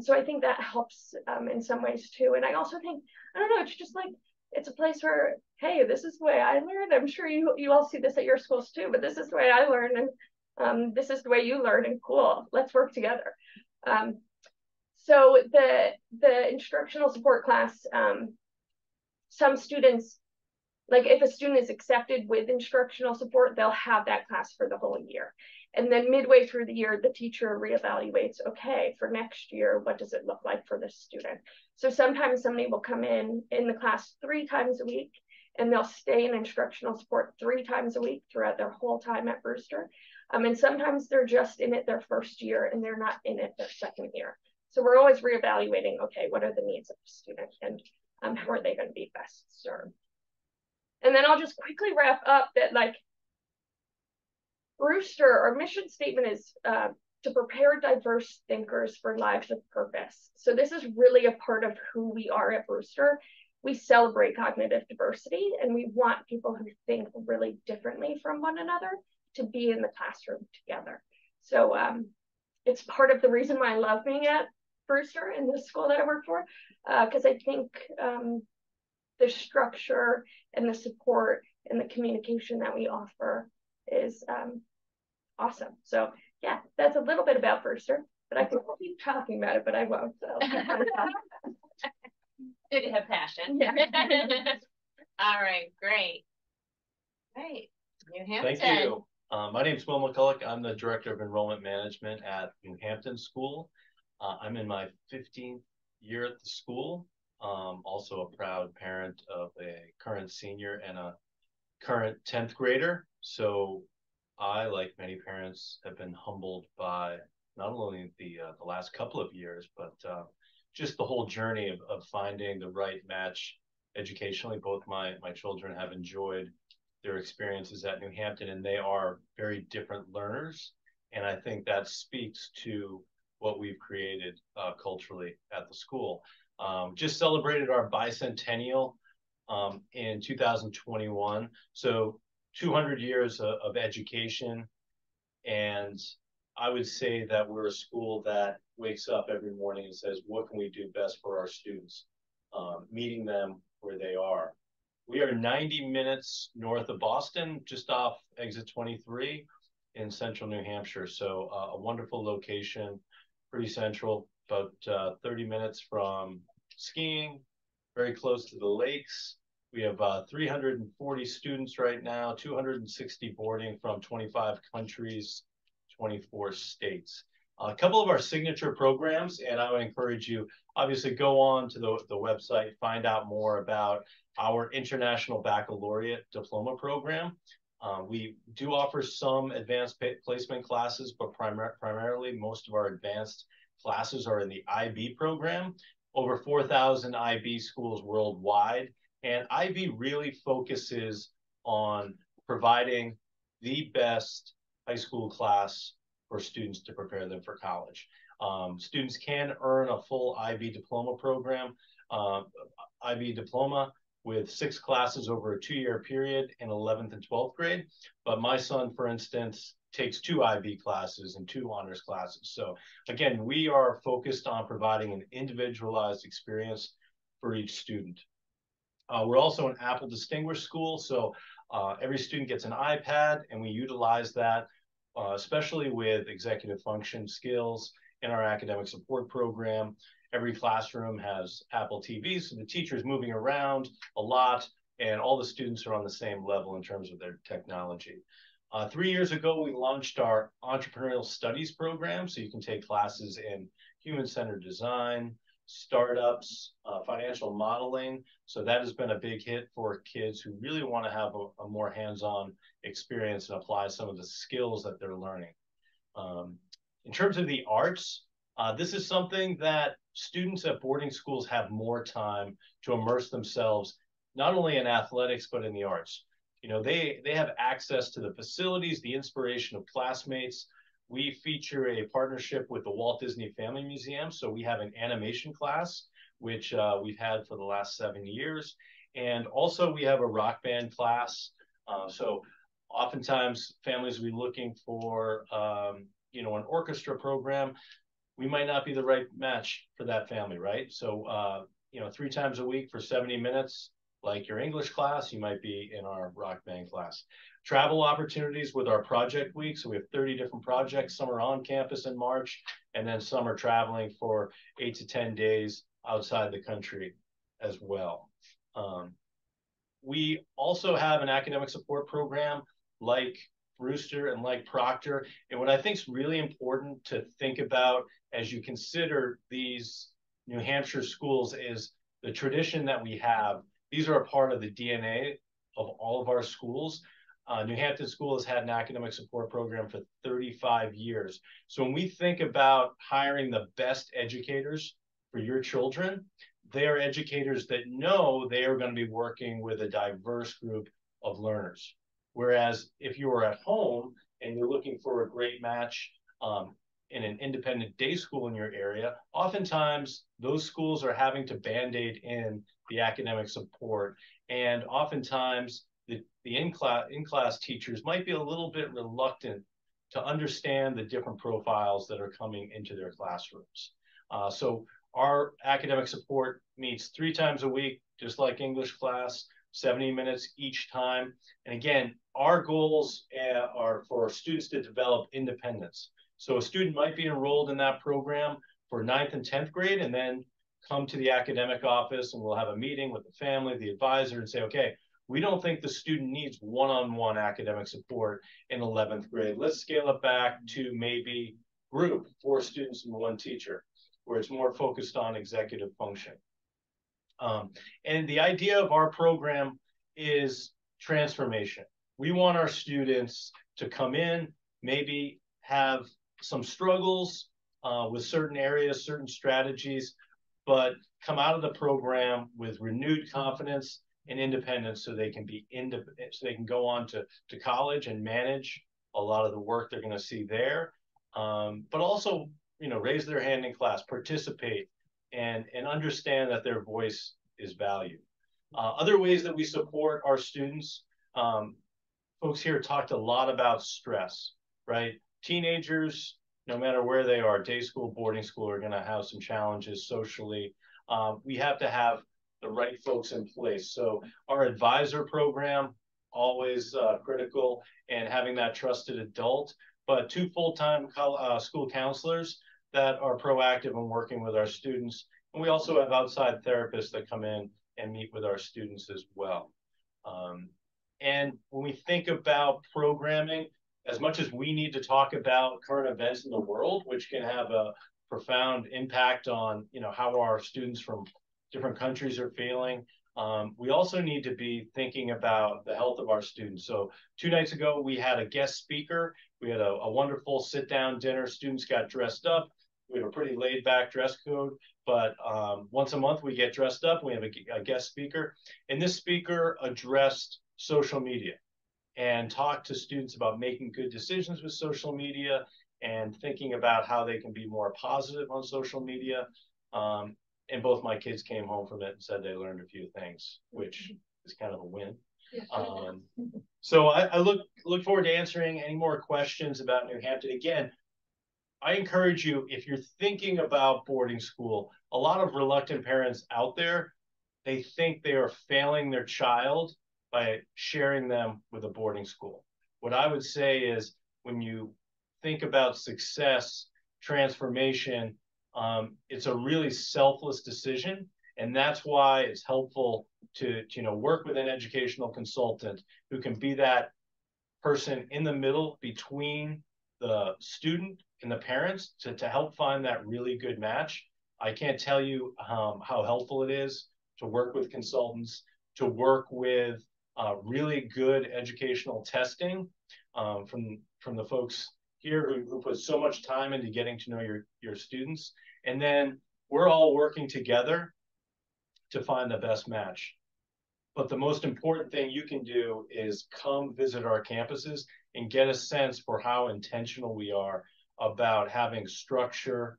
So I think that helps in some ways too. And I also think, I don't know, it's just like, it's a place where, hey, this is the way I learned. I'm sure you all see this at your schools too, but this is the way I learned, and this is the way you learn, and cool, let's work together. So the instructional support class, some students, like if a student is accepted with instructional support, they'll have that class for the whole year. And then midway through the year, the teacher reevaluates, okay, for next year, what does it look like for this student? So sometimes somebody will come in the class 3 times a week, and they'll stay in instructional support 3 times a week throughout their whole time at Brewster. And sometimes they're just in it their first year and they're not in it their second year. So we're always reevaluating, okay, what are the needs of the student, and how are they going to be best served? And then I'll just quickly wrap up that, like, Brewster, our mission statement is to prepare diverse thinkers for lives of purpose. So this is really a part of who we are at Brewster. We celebrate cognitive diversity, and we want people who think really differently from one another to be in the classroom together. So it's part of the reason why I love being at Brewster in the school that I work for, because I think the structure and the support and the communication that we offer is awesome. So yeah, that's a little bit about Brewster. but I could keep talking about it, but I won't. So. Good to have passion. Yeah. All right, great. Great. New Hampton. Thank you. My name is McCulloch. I'm the Director of Enrollment Management at New Hampton School. I'm in my 15th year at the school. Also a proud parent of a current senior and a current 10th grader. So I, like many parents, have been humbled by not only the last couple of years, but just the whole journey of finding the right match educationally. Both my children have enjoyed their experiences at New Hampton, and they are very different learners. And I think that speaks to what we've created culturally at the school. Just celebrated our bicentennial in 2021. So 200 years of education. And I would say that we're a school that wakes up every morning and says, what can we do best for our students? Meeting them where they are. We are 90 minutes north of Boston, just off exit 23 in central New Hampshire. So a wonderful location, pretty central, about 30 minutes from skiing, very close to the lakes. We have 340 students right now, 260 boarding from 25 countries, 24 states. A couple of our signature programs, and I would encourage you, obviously go on to the website, find out more about our International Baccalaureate Diploma Program. We do offer some advanced placement classes, but primarily most of our advanced classes are in the IB program. Over 4,000 IB schools worldwide. And IB really focuses on providing the best high school class for students to prepare them for college. Students can earn a full IB diploma program, IB diploma with 6 classes over a 2-year period in 11th and 12th grade. But my son, for instance, takes 2 IB classes and 2 honors classes. So again, we are focused on providing an individualized experience for each student. We're also an Apple Distinguished School, so every student gets an iPad, and we utilize that, especially with executive function skills in our academic support program. Every classroom has Apple TVs, so the teacher's moving around a lot, and all the students are on the same level in terms of their technology. 3 years ago, we launched our entrepreneurial studies program, so you can take classes in human-centered design, startups, financial modeling. So that has been a big hit for kids who really want to have a more hands-on experience and apply some of the skills that they're learning. In terms of the arts, this is something that students at boarding schools have more time to immerse themselves, not only in athletics, but in the arts. You know, they have access to the facilities, the inspiration of classmates. We feature a partnership with the Walt Disney Family Museum. So we have an animation class, which we've had for the last 7 years. And also we have a rock band class. So oftentimes families will be looking for, you know, an orchestra program. We might not be the right match for that family, right? So, you know, 3 times a week for 70 minutes, like your English class, you might be in our rock band class. Travel opportunities with our project week. So we have 30 different projects. Some are on campus in March, and then some are traveling for 8 to 10 days outside the country as well. We also have an academic support program like Brewster and like Proctor. And what I think is really important to think about as you consider these New Hampshire schools is the tradition that we have. These are a part of the DNA of all of our schools. New Hampton School has had an academic support program for 35 years. So when we think about hiring the best educators for your children, they are educators that know they are going to be working with a diverse group of learners. Whereas if you are at home and you're looking for a great match in an independent day school in your area, oftentimes those schools are having to band-aid in the academic support. And oftentimes the in-class teachers might be a little bit reluctant to understand the different profiles that are coming into their classrooms. So our academic support meets 3 times a week, just like English class, 70 minutes each time. And again, our goals are for students to develop independence. So a student might be enrolled in that program for 9th and 10th grade, and then come to the academic office, and we'll have a meeting with the family, the advisor, and say, okay, we don't think the student needs one-on-one academic support in 11th grade. Let's scale it back to maybe group, 4 students and 1 teacher, where it's more focused on executive function. And the idea of our program is transformation. We want our students to come in, maybe have some struggles with certain areas, certain strategies, but come out of the program with renewed confidence and independence, so they can be so they can go on to college and manage a lot of the work they're going to see there, but also, you know, raise their hand in class, participate, and understand that their voice is valued. Other ways that we support our students, folks here talked a lot about stress, right? Teenagers, no matter where they are, day school, boarding school, are going to have some challenges socially. We have to have the right folks in place. So our advisor program, always critical, and having that trusted adult, but 2 full-time school counselors that are proactive in working with our students. And we also have outside therapists that come in and meet with our students as well. And when we think about programming, as much as we need to talk about current events in the world, which can have a profound impact on, you know, how our students from different countries are feeling, we also need to be thinking about the health of our students. So 2 nights ago, we had a guest speaker. We had a wonderful sit-down dinner. Students got dressed up. We have a pretty laid-back dress code, but once a month we get dressed up. We have a guest speaker, and this speaker addressed social media and talked to students about making good decisions with social media and thinking about how they can be more positive on social media. And both my kids came home from it and said they learned a few things, which is kind of a win. So I look forward to answering any more questions about New Hampton. Again, I encourage you, if you're thinking about boarding school, a lot of reluctant parents out there, they think they are failing their child by sharing them with a boarding school. What I would say is, when you think about success, transformation, it's a really selfless decision. And that's why it's helpful to work with an educational consultant who can be that person in the middle between the student and the parents to help find that really good match. I can't tell you how helpful it is to work with consultants, to work with really good educational testing from the folks here who put so much time into getting to know your students. And then we're all working together to find the best match. But the most important thing you can do is come visit our campuses and get a sense for how intentional we are about having structure,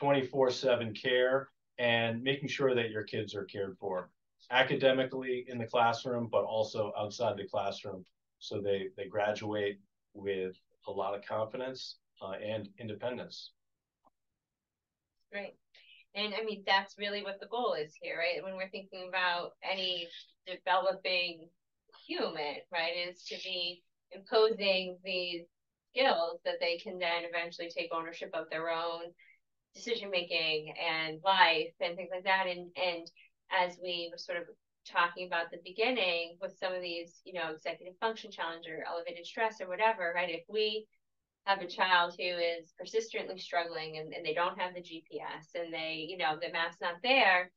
24/7 care, and making sure that your kids are cared for academically in the classroom, but also outside the classroom, so they graduate with a lot of confidence and independence. Great. And I mean, that's really what the goal is here, right? When we're thinking about any developing human, right, is to be imposing these skills that they can then eventually take ownership of their own decision-making and life and things like that. And as we were sort of talking about at the beginning with some of these, executive function challenge or elevated stress or whatever, right? If we have a child who is persistently struggling and they don't have the GPS and they, the map's not there,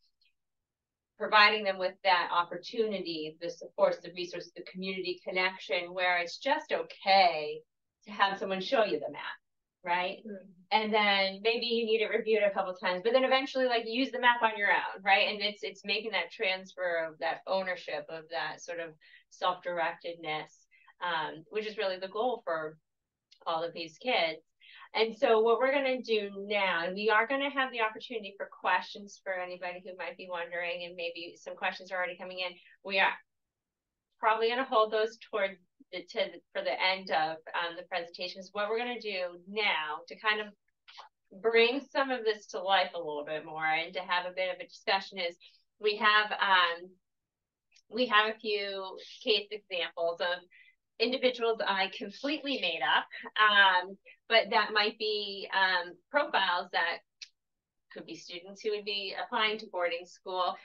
providing them with that opportunity, the supports, the resources, the community connection, where it's just okay to have someone show you the map, right? Mm-hmm. And then maybe you need it reviewed a couple of times, but then eventually use the map on your own, right? And it's making that transfer of that ownership of that sort of self-directedness, which is really the goal for all of these kids. And so what we're going to do now, and we are going to have the opportunity for questions for anybody who might be wondering, and maybe some questions are already coming in. We are probably going to hold those for the end of the presentations. What we're going to do now to kind of bring some of this to life a little bit more and to have a bit of a discussion is we have a few case examples of individuals I completely made up, but that might be profiles that could be students who would be applying to boarding school,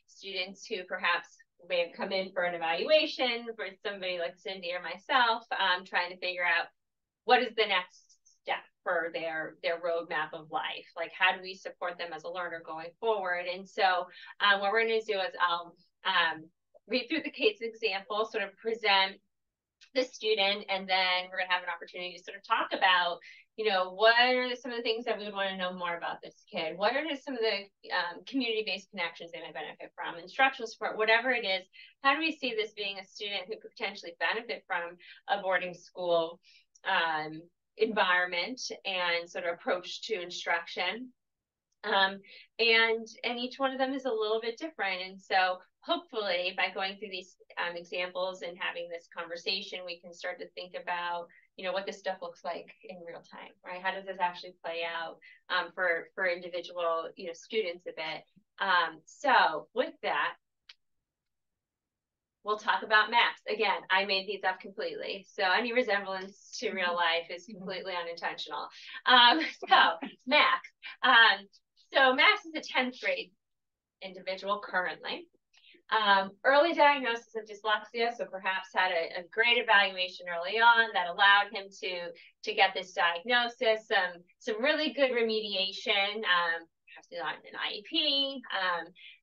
students who perhaps may have come in for an evaluation for somebody like Cindy or myself, trying to figure out what is the next step for their roadmap of life. Like, how do we support them as a learner going forward? And so what we're going to do is I'll read through the case example, sort of present the student, and then we're going to have an opportunity to sort of talk about, you know, what are some of the things that we would want to know more about this kid? What are some of the community-based connections they might benefit from, instructional support, whatever it is? How do we see this being a student who could potentially benefit from a boarding school environment and sort of approach to instruction? And each one of them is a little bit different. And so hopefully by going through these examples and having this conversation, we can start to think about, you know, what this stuff looks like in real time, right? How does this actually play out for individual, you know, students a bit? So with that, we'll talk about Max. Again, I made these up completely, so any resemblance to real life is completely unintentional. So Max. So Max is a 10th grade individual currently. Early diagnosis of dyslexia, so perhaps had a great evaluation early on that allowed him to get this diagnosis. Some really good remediation, perhaps not an IEP,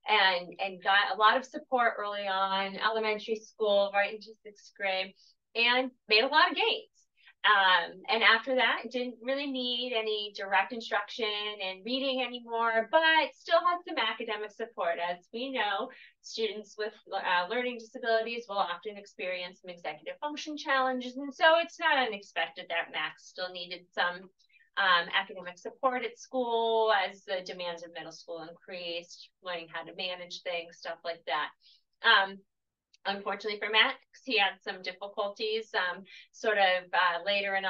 and got a lot of support early on, elementary school, right into 6th grade, and made a lot of gains. And after that, didn't really need any direct instruction and reading anymore, but still had some academic support. As we know, students with learning disabilities will often experience some executive function challenges. And so it's not unexpected that Max still needed some academic support at school as the demands of middle school increased, learning how to manage things, stuff like that. Unfortunately for Max, he had some difficulties later in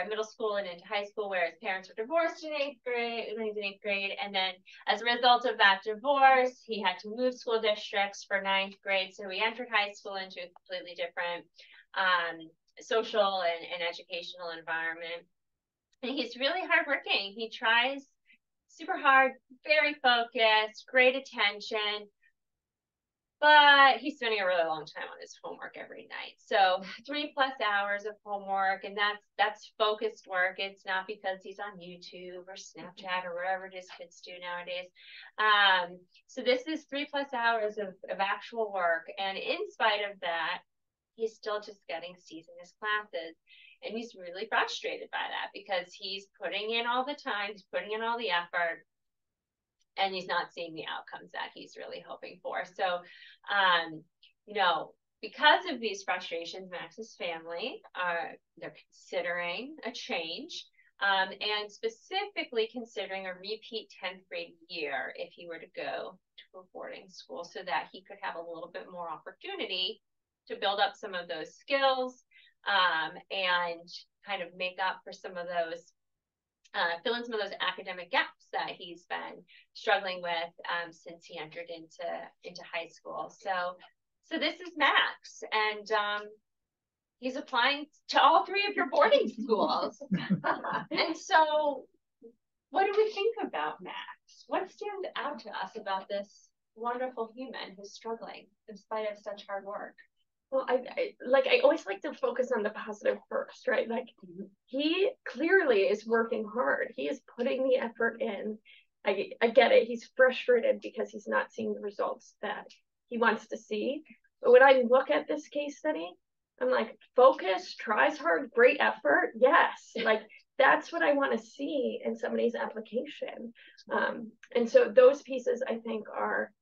middle school and into high school, where his parents were divorced in 8th grade, when he was in 8th grade. And then as a result of that divorce, he had to move school districts for 9th grade. So he entered high school into a completely different social and educational environment. And he's really hardworking. He tries super hard, very focused, great attention. But he's spending a really long time on his homework every night. So 3+ hours of homework, and that's focused work. It's not because he's on YouTube or Snapchat or whatever it is kids do nowadays. So this is 3+ hours of actual work. And in spite of that, he's still just getting C's in his classes. And he's really frustrated by that because he's putting in all the time, he's putting in all the effort, and he's not seeing the outcomes that he's really hoping for. So, you know, because of these frustrations, Max's family, they're considering a change, and specifically considering a repeat 10th grade year if he were to go to a boarding school, so that he could have a little bit more opportunity to build up some of those skills, and kind of make up for some of those, fill in some of those academic gaps that he's been struggling with since he entered into high school. So this is Max, and he's applying to all 3 of your boarding schools. And so what do we think about Max? What stands out to us about this wonderful human who's struggling in spite of such hard work? Well, I always like to focus on the positive first, right? Like, he clearly is working hard. He is putting the effort in. I get it. He's frustrated because he's not seeing the results that he wants to see. But when I look at this case study, I'm like, focus, tries hard, great effort. Yes. Like, that's what I want to see in somebody's application. And so those pieces, I think, are,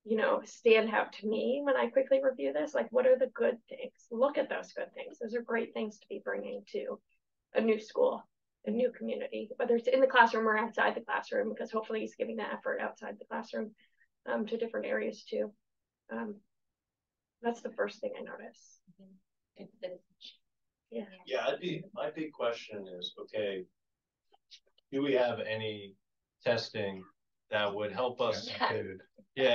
you know, stand out to me when I quickly review this. Like, what are the good things? Look at those good things. Those are great things to be bringing to a new school, a new community, whether it's in the classroom or outside the classroom, because hopefully he's giving that effort outside the classroom to different areas too. That's the first thing I notice. Yeah, my big question is, okay, do we have any testing that would help us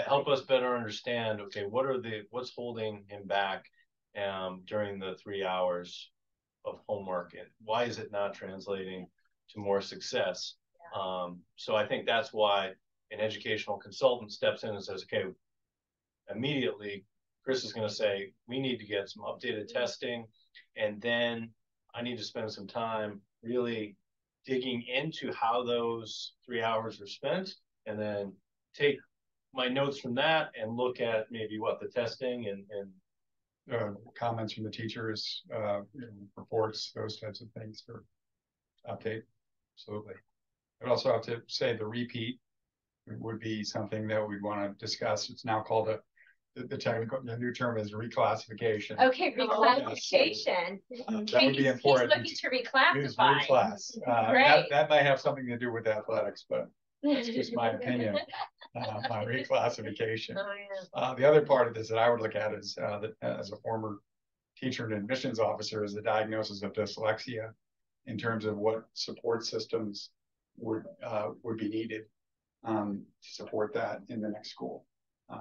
help us better understand, okay, what's holding him back during the 3 hours of homework, and why is it not translating to more success? So I think that's why an educational consultant steps in and says, okay, immediately Chris is going to say, we need to get some updated testing, and then I need to spend some time really digging into how those 3 hours are spent, and then take my notes from that and look at maybe what the testing and comments from the teachers, reports, those types of things for update. Absolutely. I'd also have to say the repeat would be something that we'd want to discuss. It's now called the new term is reclassification. Okay, reclassification. That would be important. He's looking to reclassify. Reclass. That might have something to do with athletics, but that's just my opinion on reclassification. Oh, yeah. The other part of this that I would look at is that as a former teacher and admissions officer is the diagnosis of dyslexia in terms of what support systems would be needed to support that in the next school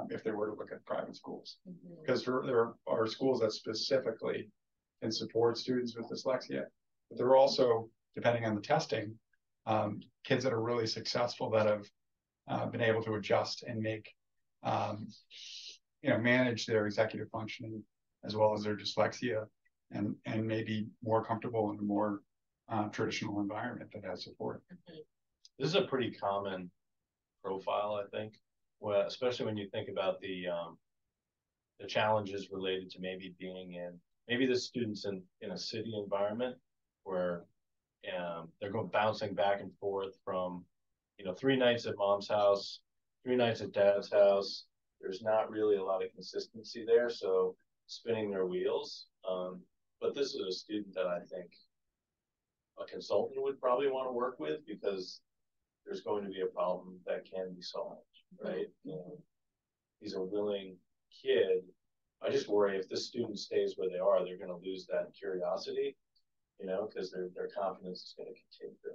if they were to look at private schools. Because there are schools that specifically can support students with dyslexia, but there are also, depending on the testing, kids that are really successful that have been able to adjust and make, manage their executive functioning as well as their dyslexia, and maybe more comfortable in a more traditional environment that has support. This is a pretty common profile, I think, especially when you think about the challenges related to maybe being maybe the students in a city environment where they're bouncing back and forth from 3 nights at mom's house, 3 nights at dad's house. There's not really a lot of consistency there, so spinning their wheels. But this is a student that I think a consultant would probably want to work with, because there's going to be a problem that can be solved, right? He's a willing kid. I just worry if this student stays where they are, they're going to lose that curiosity, because their confidence is going to continue to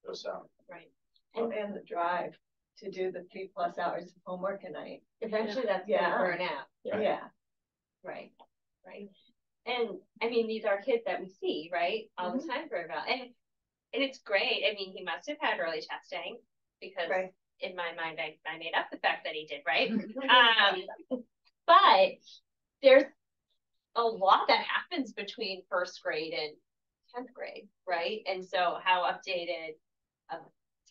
go south. Right. And the drive to do the 3+ hours of homework a night. Eventually that's going to burn out. Yeah. Right. And I mean, these are kids that we see, right, all the time for about, and it's great. I mean, he must have had early testing, because in my mind, I made up the fact that he did, right? But there's a lot that happens between 1st grade and 10th grade, right? And so how updated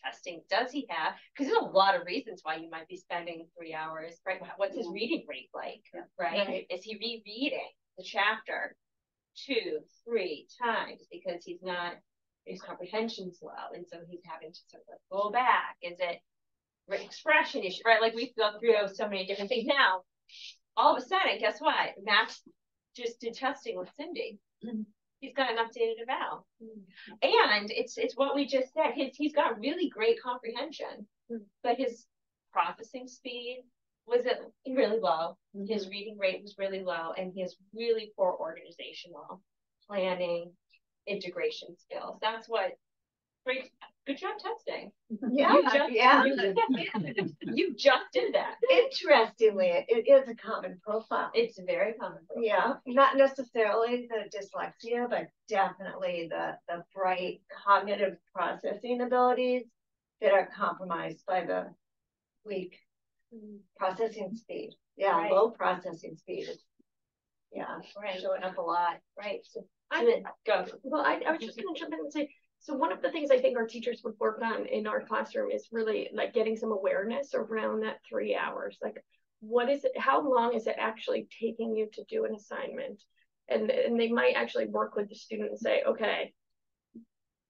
testing does he have? Because there's a lot of reasons why you might be spending 3 hours, right? What's his reading rate like, right? Is he rereading the chapter 2, 3 times because his comprehension's low, and so he's having to sort of go back? Is it expression issue, right? Like we've gone through so many different things. Now, all of a sudden, guess what? Max just did testing with Cindy. He's got an updated eval, and it's what we just said. He's got really great comprehension, but his processing speed was really low. His reading rate was really low, and he has really poor organizational planning, integration skills. That's what. Great, good job testing. Yeah, You just did that. Interestingly, it is a common profile. It's a very common profile. Yeah, not necessarily the dyslexia, but definitely the bright cognitive processing abilities that are compromised by the weak processing speed. Yeah, low processing speed. Showing up a lot. Right. So go. Well, I was just going to jump in and say, so one of the things I think our teachers would work on in our classroom is really like getting some awareness around that 3 hours. Like, what is it? How long is it actually taking you to do an assignment? And they might actually work with the student and say, okay,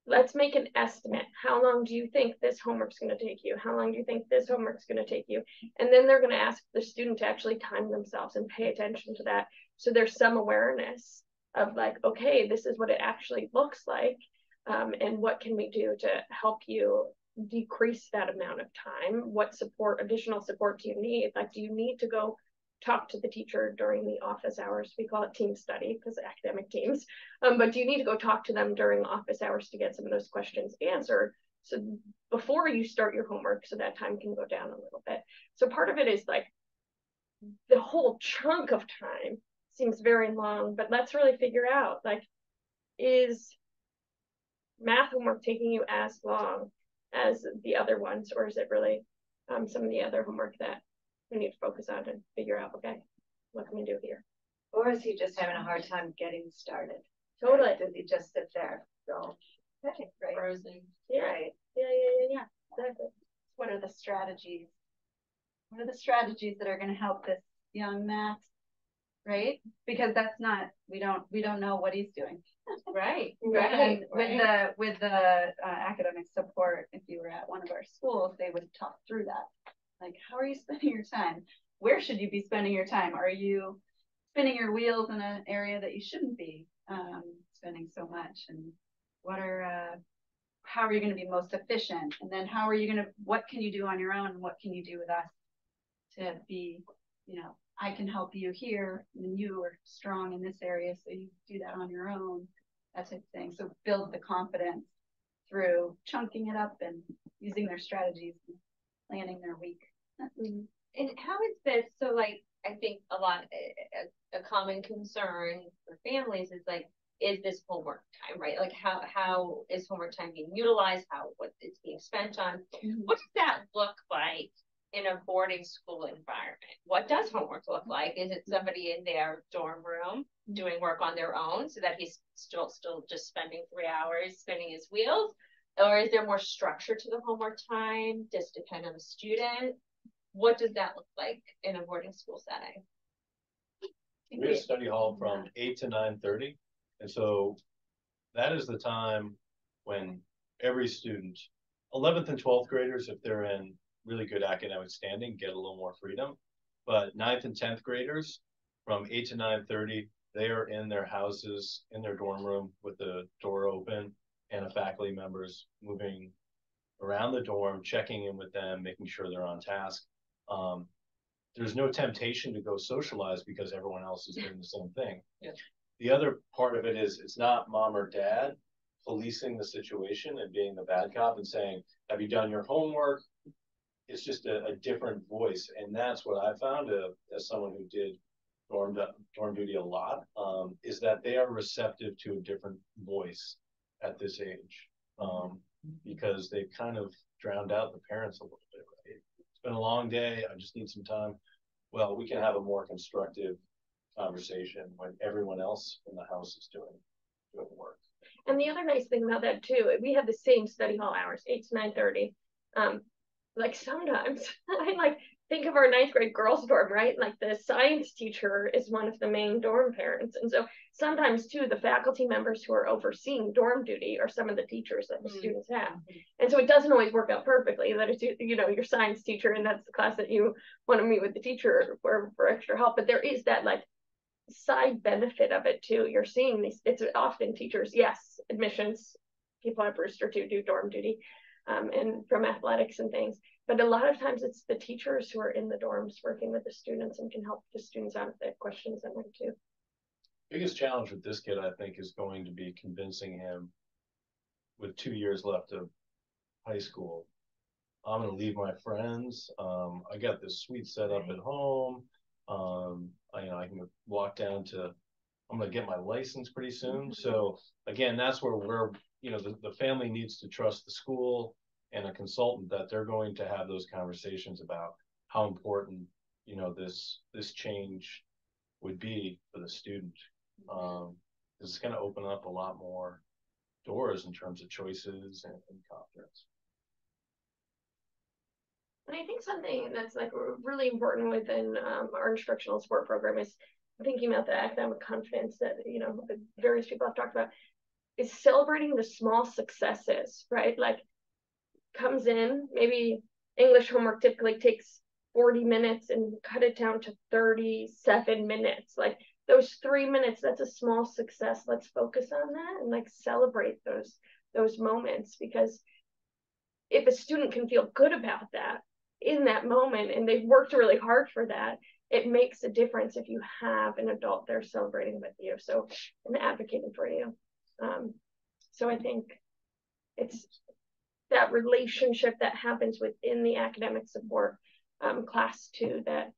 let's make an estimate. How long do you think this homework's going to take you? How long do you think this homework's going to take you? And then they're going to ask the student to actually time themselves and pay attention to that. So there's some awareness of like, okay, this is what it actually looks like. And what can we do to help you decrease that amount of time? What additional support do you need? Like, do you need to go talk to the teacher during the office hours? We call it team study because academic teams. But do you need to go talk to them during office hours to get some of those questions answered? So before you start your homework, so that time can go down a little bit. So part of it is like the whole chunk of time seems very long, but let's really figure out, like, is math homework taking you as long as the other ones, or is it really some of the other homework that we need to focus on and figure out, okay, what can we do here? Or is he just having a hard time getting started? Totally. Right? Does he just sit there? So, okay, right. Frozen. Yeah. Right. Yeah. Exactly. What are the strategies? What are the strategies that are going to help this young Max, right? Because that's not, we don't know what he's doing. Right. And with the academic support, if you were at one of our schools, they would talk through that. Like, how are you spending your time? Where should you be spending your time? Are you spinning your wheels in an area that you shouldn't be spending so much? And how are you going to be most efficient? And then what can you do on your own? And what can you do with us to be, I can help you here, and you are strong in this area, so you do that on your own, that type of thing. So build the confidence through chunking it up and using their strategies and planning their week. And how is this, so like, I think a common concern for families is like, is this homework time, right? Like how is homework time being utilized? What it's being spent on? What does that look like in a boarding school environment? What does homework look like? Is it somebody in their dorm room doing work on their own so that he's still just spending 3 hours spinning his wheels? Or is there more structure to the homework time? Does it depend on the student? What does that look like in a boarding school setting? We have study hall from 8 to 9:30. And so that is the time when every student, 11th and 12th graders, if they're in really good academic standing, get a little more freedom. But 9th and 10th graders, from 8 to 9:30, they are in their houses, in their dorm room with the door open, and a faculty member's moving around the dorm, checking in with them, making sure they're on task. There's no temptation to go socialize because everyone else is doing the same thing. Yeah. The other part of it is it's not mom or dad policing the situation and being the bad cop and saying, have you done your homework? It's just a different voice. And that's what I found as someone who did dorm duty a lot, is that they are receptive to a different voice at this age, because they've kind of drowned out the parents a little bit, right? It's been a long day. I just need some time. Well, we can have a more constructive conversation when everyone else in the house is doing work. And the other nice thing about that too, we have the same study hall hours, 8 to 9:30. Like sometimes I think of our 9th grade girls dorm, right? Like the science teacher is one of the main dorm parents. And so sometimes too, the faculty members who are overseeing dorm duty are some of the teachers that the students have. And so it doesn't always work out perfectly that it's, your science teacher, and that's the class that you want to meet with the teacher for extra help. But there is that like side benefit of it too. You're seeing these, it's often teachers, yes, admissions, people at Brewster too do dorm duty, and from athletics and things. But a lot of times it's the teachers who are in the dorms working with the students and can help the students out if they have questions that way too. Biggest challenge with this kid, I think, is going to be convincing him with 2 years left of high school. I'm going to leave my friends. I got this sweet setup at home. I can walk down to, I'm going to get my license pretty soon. So again, that's where the family needs to trust the school and a consultant that they're going to have those conversations about how important, this change would be for the student. It's going to open up a lot more doors in terms of choices and confidence. And I think something that's like really important within our instructional support program is thinking about the academic confidence that, various people have talked about, is celebrating the small successes, right? Like comes in, maybe English homework typically takes 40 minutes and cut it down to 37 minutes. Like those 3 minutes, that's a small success. Let's focus on that and like celebrate those moments, because if a student can feel good about that in that moment and they've worked really hard for that, it makes a difference if you have an adult there celebrating with you, so and advocating for you. So I think it's that relationship that happens within the academic support class too that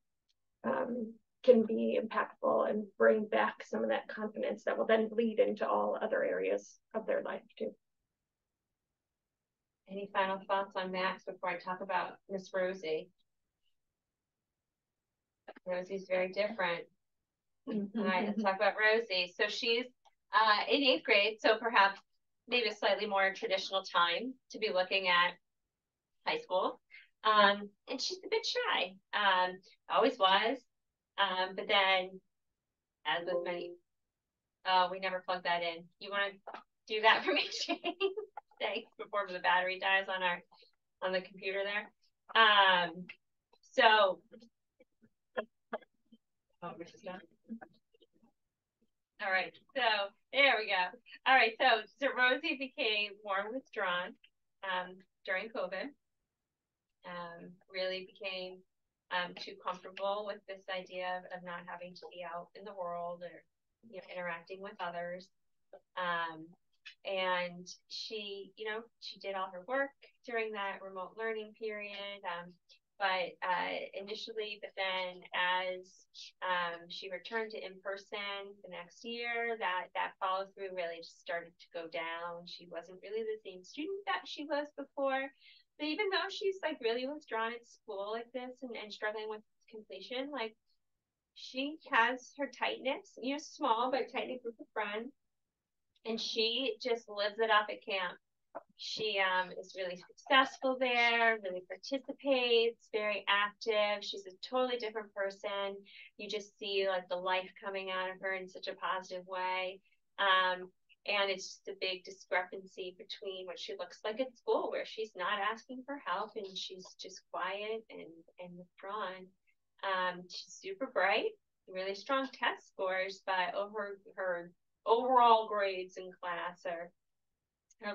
can be impactful and bring back some of that confidence that will then bleed into all other areas of their life too. Any final thoughts on Max before I talk about Miss Rosie? Rosie's very different. All right, let's talk about Rosie. So she's in 8th grade, so perhaps maybe a slightly more traditional time to be looking at high school. And she's a bit shy, always was. But then, as with many, we never plugged that in. You want to do that for me, Shane? Thanks, before the battery dies on the computer there. So, all right, so there we go. All right, so Rosie became more withdrawn during COVID. Really became too comfortable with this idea of not having to be out in the world or interacting with others. And she did all her work during that remote learning period. But then as she returned to in-person the next year, that follow through really just started to go down. She wasn't really the same student that she was before. But even though she's like really withdrawn at school like this and struggling with completion, like she has her tight-knit, small but tight-knit group of friends, and she just lives it up at camp. She is really successful there, really participates, very active. She's a totally different person. You just see like the life coming out of her in such a positive way. And it's just a big discrepancy between what she looks like at school, where she's not asking for help and she's just quiet and withdrawn. She's super bright, really strong test scores, but her overall grades in class are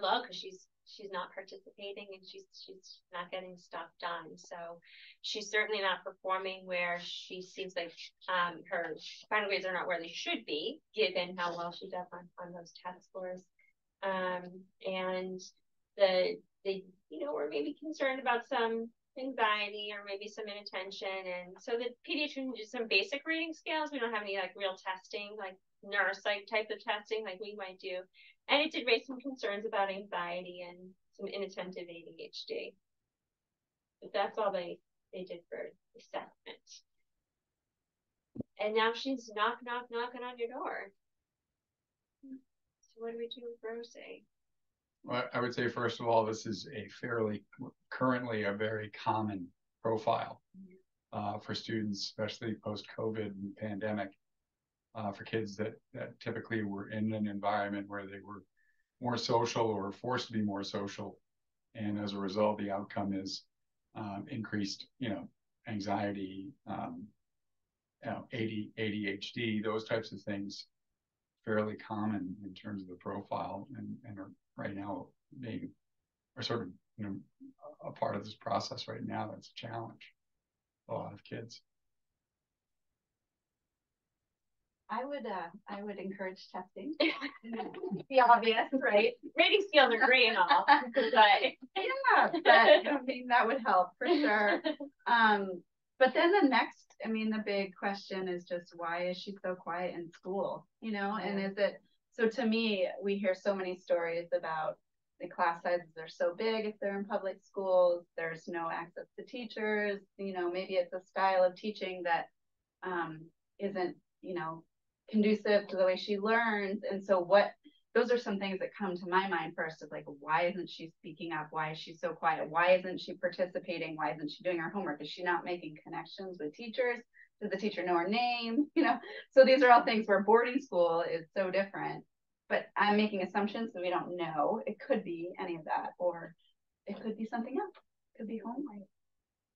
low because she's not participating and she's not getting stuff done. So she's certainly not performing where she seems like her final grades are not where they should be, given how well she does on those test scores. And they were maybe concerned about some anxiety or maybe some inattention. And so the pediatrician did some basic reading scales. We don't have any like real testing, like neuropsych type of testing like we might do. And it did raise some concerns about anxiety and some inattentive ADHD. But that's all they did for assessment. And now she's knocking on your door. So what do we do with Rosie? Well, I would say, first of all, this is currently a very common profile for students, especially post-COVID and pandemic, for kids that typically were in an environment where they were more social or forced to be more social. And as a result, the outcome is increased, anxiety, ADHD, those types of things, fairly common in terms of the profile, and are right now are sort of a part of this process right now. That's a challenge for a lot of kids. I would encourage testing. The obvious, right? Rating scales are great and all, but yeah, but I mean that would help for sure. But then the big question is just, why is she so quiet in school? And is it, so to me, we hear so many stories about the class sizes are so big if they're in public schools, there's no access to teachers, maybe it's a style of teaching that isn't, conducive to the way she learns. And so those are some things that come to my mind first, of like, why isn't she speaking up? Why is she so quiet? Why isn't she participating? Why isn't she doing her homework? Is she not making connections with teachers? Does the teacher know her name? So these are all things where boarding school is so different, but I'm making assumptions that we don't know. It could be any of that, or it could be something else. It could be homework.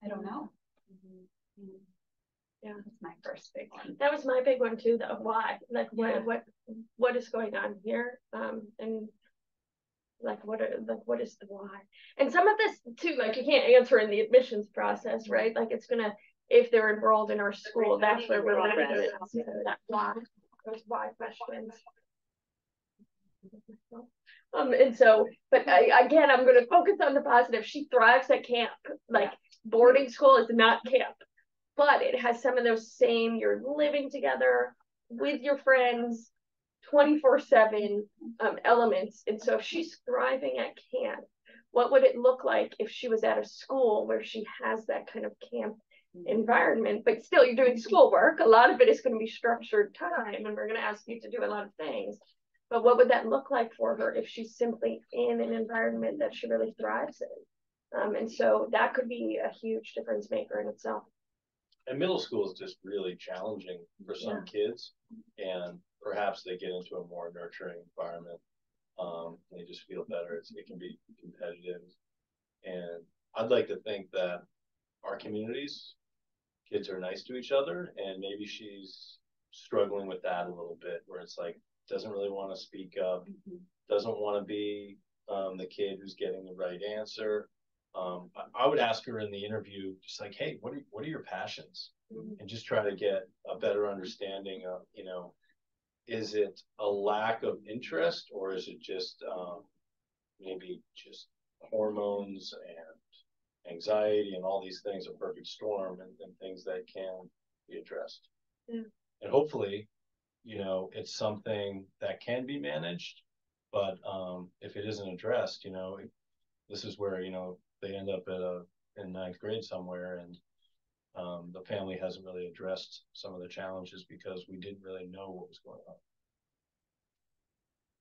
I don't know. Mm-hmm. Yeah, that's my first big one. That was my big one too, though. Why? Like, what is going on here? And like, what is the why? And some of this too, like, you can't answer in the admissions process, right? Like, it's gonna, if they're enrolled in our school, that's where we're gonna do it. That why, those why questions. And so, but again, I'm gonna focus on the positive. She thrives at camp. Like, boarding school is not camp. but it has some of those same, you're living together with your friends 24/7 elements. And so if she's thriving at camp, what would it look like if she was at a school where she has that kind of camp environment, but still you're doing schoolwork? A lot of it is going to be structured time, and we're going to ask you to do a lot of things. But what would that look like for her if she's simply in an environment that she really thrives in? And so that could be a huge difference maker in itself. And middle school is just really challenging for some kids, and perhaps they get into a more nurturing environment. They just feel better. It can be competitive, and I'd like to think that our communities, kids are nice to each other, and maybe she's struggling with that a little bit, where it's like doesn't really want to speak up, doesn't want to be the kid who's getting the right answer. I would ask her in the interview, just like, hey, what are your passions? And just try to get a better understanding of, you know, is it a lack of interest, or is it just maybe just hormones and anxiety and all these things, a perfect storm, and things that can be addressed. And hopefully, you know, it's something that can be managed, but if it isn't addressed, you know, this is where, you know, they end up in ninth grade somewhere, and the family hasn't really addressed some of the challenges because we didn't really know what was going on.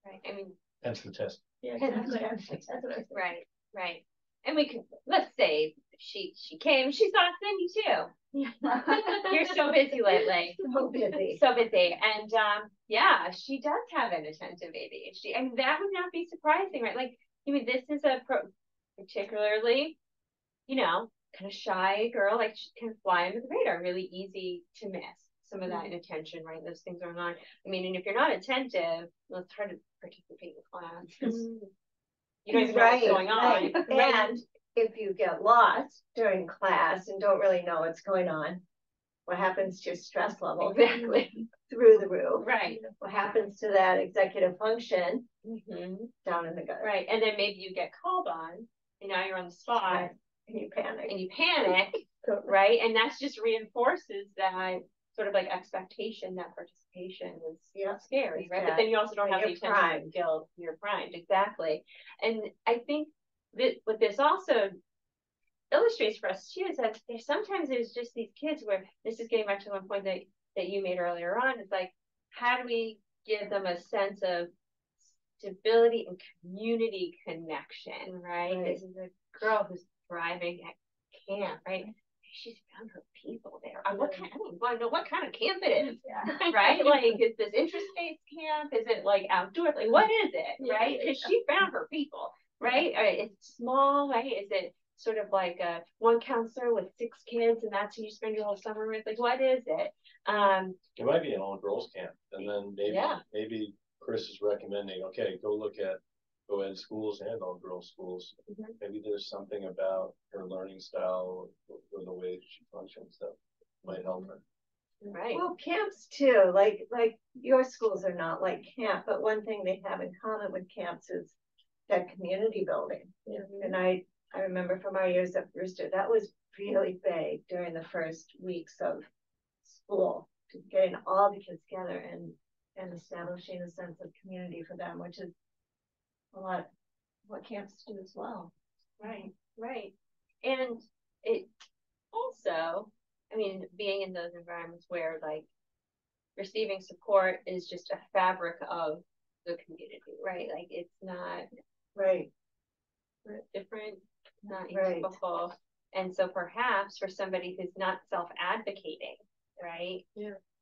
Right. I mean, hence the test. Yeah, exactly. Right. And we could, let's say she came, she saw Cindy too. You're so busy lately. So busy. So busy. And yeah, she does have an attentive ADHD. I mean, that would not be surprising, right? Like, I mean, this is a particularly, you know, kind of shy girl, like she can fly under the radar, really easy to miss some of that inattention, right? Those things are not, I mean, and if you're not attentive, well, it's hard to participate in class because you don't even know what's going on. And if you get lost during class and don't really know what's going on, what happens to your stress level? Exactly. Through the roof. Right. What happens to that executive function down in the gut? Right. And then maybe you get called on, and now you're on the spot. Right. And you panic. Right. And that just reinforces that sort of like expectation that participation is scary, right? But then you also don't have the attention to guilt. You're primed. Exactly. And I think that what this also illustrates for us too is that there's just these kids where, this is getting back to one point that you made earlier on, is like, how do we give them a sense of stability and community connection, right? This is a girl who's thriving at camp, right? She's found her people there. I don't want to know what kind of camp it is, right? Like, is this interest-based camp? Is it like outdoor? Like, what is it, right? Because she found her people, right? It's small, right? Is it sort of like one counselor with 6 kids, and that's who you spend your whole summer with? Like, what is it? It might be an all-girls camp, and then maybe Chris is recommending, okay, go look at co-ed schools and all-girls schools. Maybe there's something about her learning style or the way she functions that might help her. Right. Well, camps too, like your schools are not like camp, but one thing they have in common with camps is that community building. And I remember from our years at Brewster, that was really big during the first weeks of school, to getting all the kids together and establishing a sense of community for them, which is a lot what camps do as well. Right. And it also, I mean, being in those environments where like receiving support is just a fabric of the community, right? Like, it's not different, not typical. And so perhaps for somebody who's not self-advocating, right?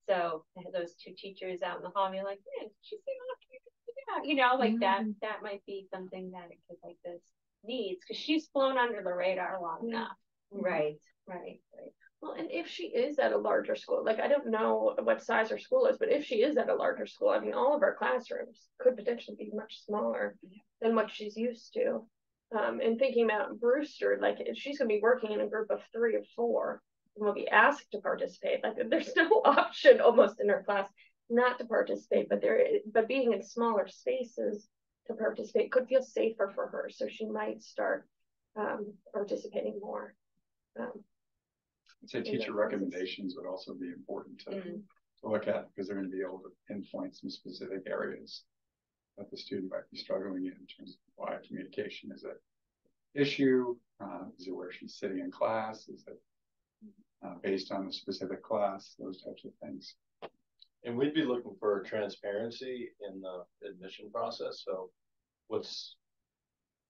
So those 2 teachers out in the hall, you're like, man, she's you know, like that might be something that a kid like this needs, because she's flown under the radar long enough. Right. Well, and if she is at a larger school, like, I don't know what size her school is, but if she is at a larger school, I mean, all of our classrooms could potentially be much smaller than what she's used to. And thinking about Brewster, like, if she's going to be working in a group of 3 or 4 and will be asked to participate, like, there's no option almost in her class not to participate, but being in smaller spaces to participate could feel safer for her, so she might start participating more. I'd say teacher recommendations would also be important to look at, because they're going to be able to pinpoint some specific areas that the student might be struggling in terms of why communication is an issue. Is it where she's sitting in class? Is it based on the specific class? Those types of things. And we'd be looking for transparency in the admission process. So what's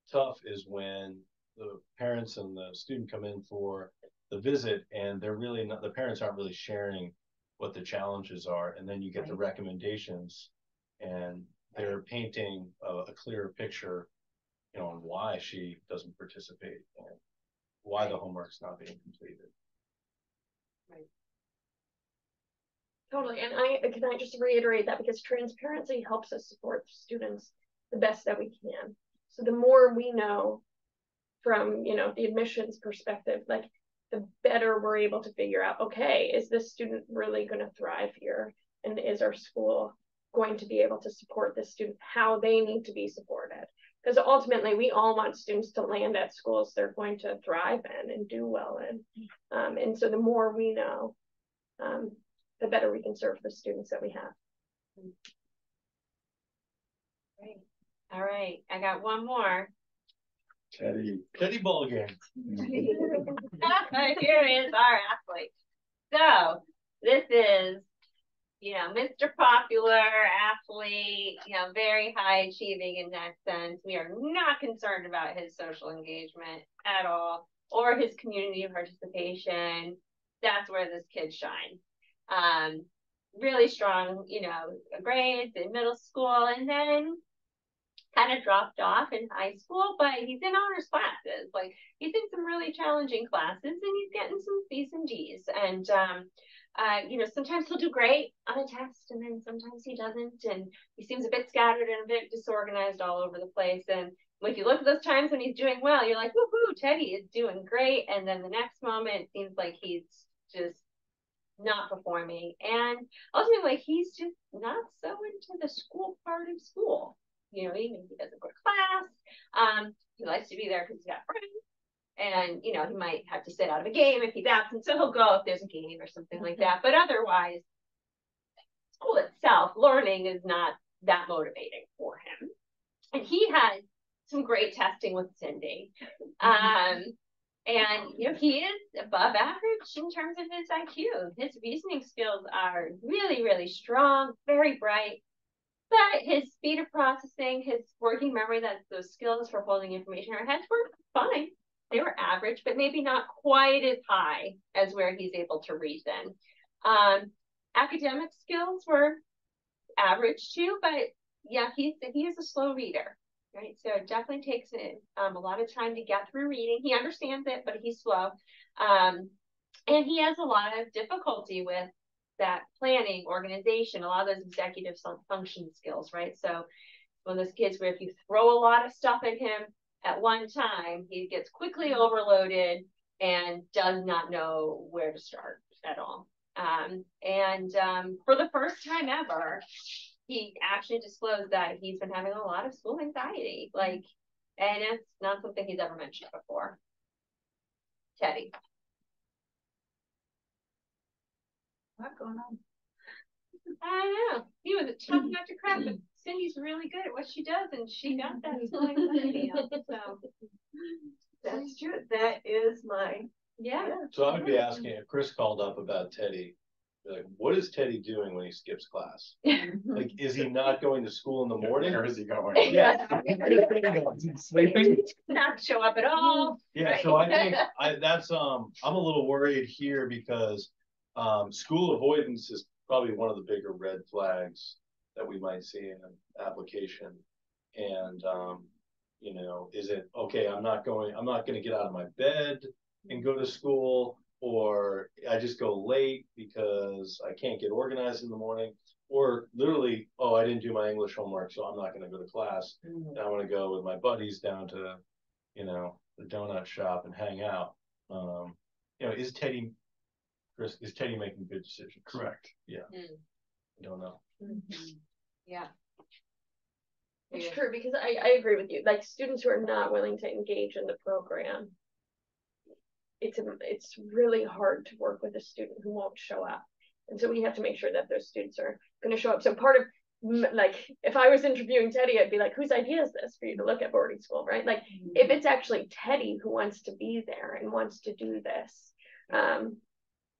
tough is when the parents and the student come in for the visit and they're really not, the parents aren't really sharing what the challenges are, and then you get the recommendations and they're painting a clearer picture, you know, on why she doesn't participate and why the homework's not being completed. Right. Totally, and I just reiterate that, because transparency helps us support students the best that we can. So the more we know from, you know, the admissions perspective, like, the better we're able to figure out, okay, is this student really going to thrive here? And is our school going to be able to support this student how they need to be supported? Because ultimately, we all want students to land at schools they're going to thrive in and do well in. And so the more we know, the better we can serve the students that we have. Great. All right, I got one more. Teddy ball game. Here is our athlete. So this is, you know, Mr. Popular athlete, you know, very high achieving in that sense. We are not concerned about his social engagement at all, or his community participation. That's where this kid shines. Really strong, you know, grades in middle school, and then kind of dropped off in high school, but he's in honors classes. Like, he's in some really challenging classes, and he's getting some C's and G's. And you know, sometimes he'll do great on a test, and then sometimes he doesn't, and he seems a bit scattered and a bit disorganized all over the place. And if you look at those times when he's doing well, you're like, woohoo, Teddy is doing great. And then the next moment, it seems like he's just not performing, and ultimately he's just not so into the school part of school. You know, he doesn't go to class. He likes to be there because he's got friends, and you know, he might have to sit out of a game if he's absent, so he'll go if there's a game or something like that. But otherwise, school itself, learning is not that motivating for him. And he had some great testing with Cindy. And you know, he is above average in terms of his IQ. His reasoning skills are really, really strong, very bright. But his speed of processing, his working memory, that those skills for holding information in our heads were fine. They were average, but maybe not quite as high as where he's able to reason. Academic skills were average too, but yeah, he is a slow reader. Right, so it definitely takes a lot of time to get through reading. He understands it, but he's slow. And he has a lot of difficulty with that planning, organization, a lot of those executive function skills, right? So one of those kids where if you throw a lot of stuff at him at one time, he gets quickly overloaded and does not know where to start at all. For the first time ever, he actually disclosed that he's been having a lot of school anxiety, like, and it's not something he's ever mentioned before. Teddy. What's going on? I don't know. He was a tough nut to crack, but Cindy's really good at what she does, and she got that school anxiety out. So that's true. That is my So I would be asking, if Chris called up about Teddy, like, what is Teddy doing when he skips class? Like, is he not going to school in the morning? Where is he going? Yeah. Sleeping? Not show up at all. Yeah, right? so I think that's I'm a little worried here, because school avoidance is probably one of the bigger red flags that we might see in an application. And you know, is it okay, I'm not going to get out of my bed and go to school, or I just go late because I can't get organized in the morning, or literally, oh, I didn't do my English homework, so I'm not going to go to class. And I want to go with my buddies down to, you know, the donut shop and hang out. You know, is Teddy making good decisions? Correct. Yeah. I don't know. Yeah. It's true, because I agree with you. Like, students who are not willing to engage in the program, it's really hard to work with a student who won't show up. And so we have to make sure that those students are going to show up. So part of, like, if I was interviewing Teddy, I'd be like, whose idea is this for you to look at boarding school, right? Like, if it's actually Teddy who wants to be there and wants to do this,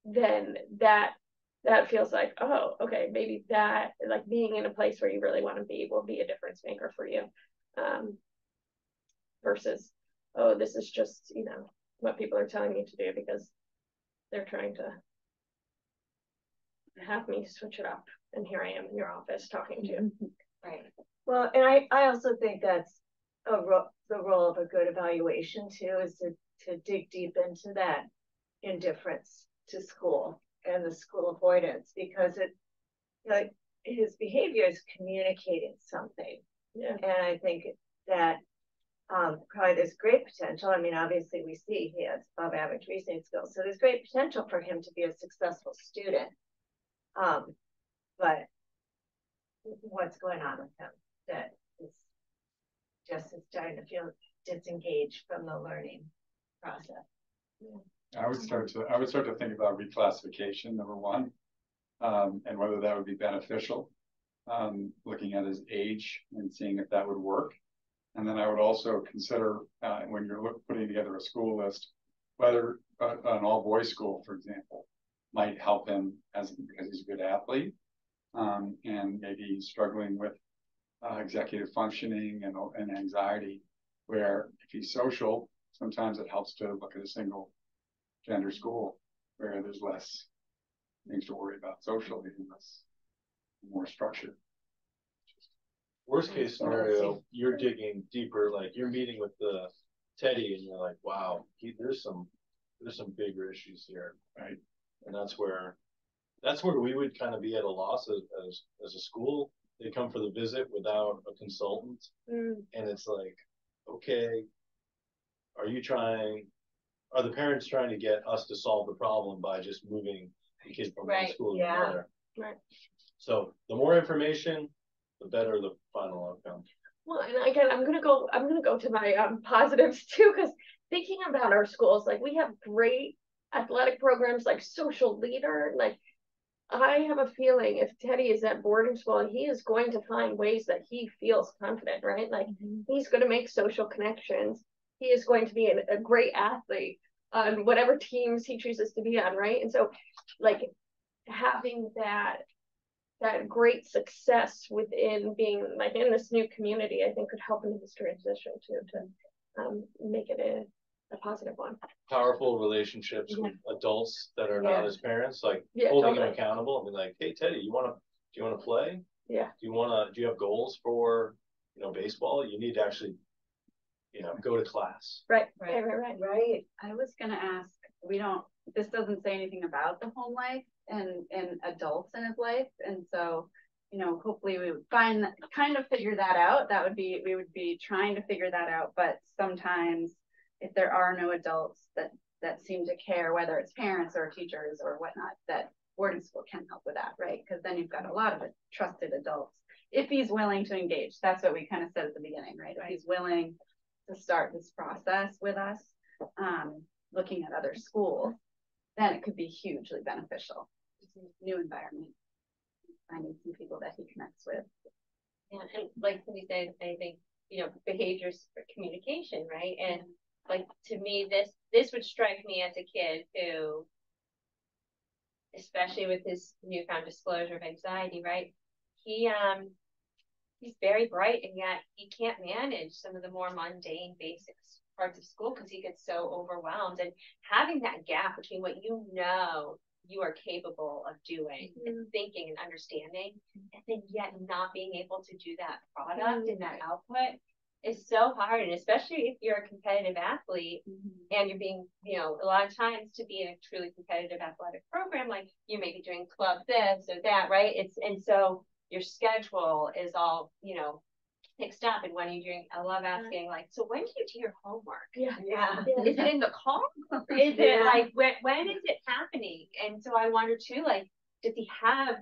then that feels like, oh, okay, maybe that, like, being in a place where you really want to be will be a difference maker for you, versus, oh, this is just, you know, what people are telling me to do because they're trying to have me switch it up. And here I am in your office talking to you. Right. Well, and I also think that's the role of a good evaluation too, is to dig deep into that indifference to school and the school avoidance, because it, like, his behavior is communicating something. Yeah. And I think that probably there's great potential. I mean, obviously we see he has above average reasoning skills, so there's great potential for him to be a successful student. But what's going on with him that is just starting to feel disengaged from the learning process? I would start to think about reclassification, number one, and whether that would be beneficial. Looking at his age and seeing if that would work. And then I would also consider, when you're putting together a school list, whether an all-boys school, for example, might help him because he's a good athlete, and maybe he's struggling with executive functioning and anxiety, where if he's social, sometimes it helps to look at a single gender school where there's less things to worry about socially and more structured. Worst case scenario, you're digging deeper, like you're meeting with the Teddy and you're like, wow, there's some bigger issues here, right? And that's where we would kind of be at a loss as a school. They come for the visit without a consultant, and it's like, okay, are the parents trying to get us to solve the problem by just moving the kid from one school to another? Right. So the more information, the better the final outcome. Well, and again, I'm gonna go to my positives too, because thinking about our schools, like, we have great athletic programs, like social leader. Like, I have a feeling if Teddy is at boarding school, he is going to find ways that he feels confident, right? Like, he's going to make social connections. He is going to be a great athlete on whatever teams he chooses to be on, right? And so, like, having that great success within being, like, in this new community, I think could help in his transition too, to make it a positive one. Powerful relationships with adults that are not his parents, like holding him accountable and be like, hey Teddy, do you want to play? Yeah. Do you have goals for, baseball? You need to actually, go to class. Right. I was gonna ask, this doesn't say anything about the home life and adults in his life. And so, hopefully we would kind of figure that out. We would be trying to figure that out. But sometimes if there are no adults that seem to care, whether it's parents or teachers or whatnot, that boarding school can help with that, right? Because then you've got a lot of trusted adults. If he's willing to engage, that's what we kind of said at the beginning, right? If he's willing to start this process with us, looking at other schools, then it could be hugely beneficial. New environment, finding some people that he connects with. Yeah, and like Cindy said, I think, behaviors for communication, right? And like, to me, this would strike me as a kid who, especially with his newfound disclosure of anxiety, right? He's very bright, and yet he can't manage some of the more mundane basics parts of school because he gets so overwhelmed. And having that gap between what you are capable of doing and thinking and understanding, and then yet not being able to do that product and that output is so hard. And especially if you're a competitive athlete and you're being, a lot of times to be in a truly competitive athletic program, like, you may be doing club this or that, right? And so your schedule is all, mixed up. And when are you doing, I love asking, like, so when do you do your homework? Yeah. Is it in the car? Is it like, when is it happening? And so I wonder too, like, does he have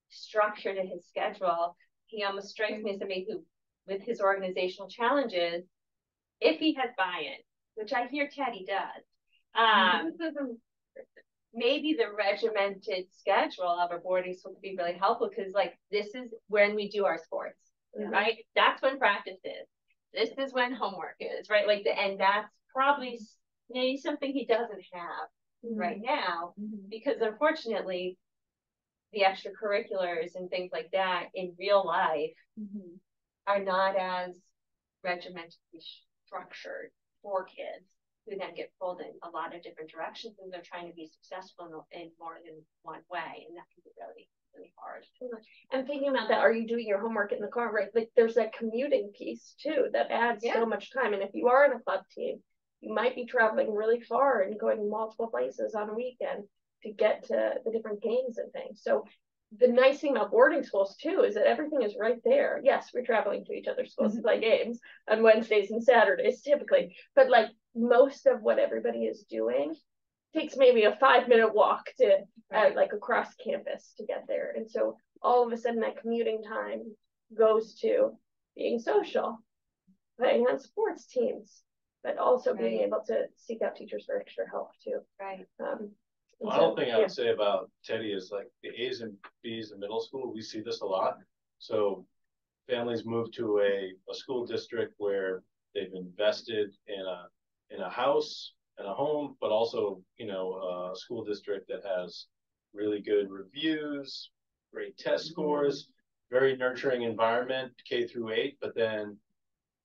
structure to his schedule? He almost strikes me as somebody who, with his organizational challenges, if he has buy-in, which I hear Teddy does, Maybe the regimented schedule of a boarding school could be really helpful because like this is when we do our sports, right? That's when practice is. This is when homework is, right? Like and that's probably maybe something he doesn't have right now because unfortunately the extracurriculars and things like that in real life are not as regimentally structured for kids who then get pulled in a lot of different directions and they're trying to be successful in more than one way, and that can be really, really hard. And thinking about that, are you doing your homework in the car, right? Like there's that commuting piece too that adds so much time. And if you are in a club team, you might be traveling really far and going multiple places on a weekend to get to the different games and things. So the nice thing about boarding schools too is that everything is right there. Yes, we're traveling to each other's schools to play games on Wednesdays and Saturdays typically, but like most of what everybody is doing takes maybe a 5-minute walk to like across campus to get there. And so all of a sudden that commuting time goes to being social, playing on sports teams, but also being able to seek out teachers for extra help too. One thing I would say about Teddy is like the A's and B's in middle school, we see this a lot. So families move to a school district where they've invested in a house and a home, but also, you know, a school district that has really good reviews, great test scores, very nurturing environment, K-8, but then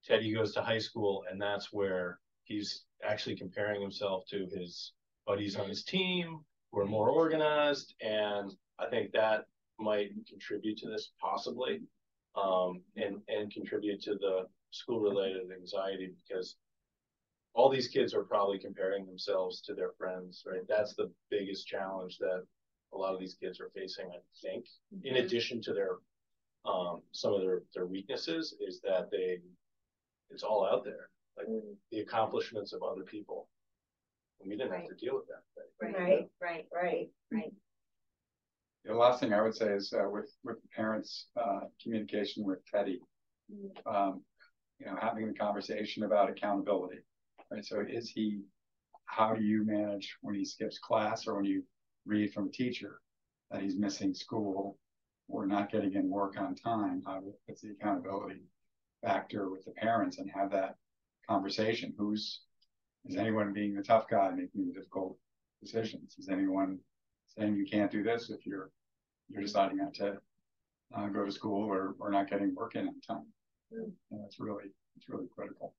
Teddy goes to high school and that's where he's actually comparing himself to his buddies on his team who are more organized, and I think that might contribute to this possibly, and contribute to the school-related anxiety because all these kids are probably comparing themselves to their friends, right? That's the biggest challenge that a lot of these kids are facing, I think. In addition to their some of their weaknesses, is that it's all out there, like the accomplishments of other people. We didn't have to deal with that. Right. The last thing I would say is with parents' communication with Teddy, you know, having the conversation about accountability, right? So how do you manage when he skips class or when you read from a teacher that he's missing school or not getting in work on time? What's the accountability factor with the parents and have that conversation? Is anyone being the tough guy making the difficult decisions? Is anyone saying you can't do this if you're deciding not to go to school or not getting work in on time? And it's really critical.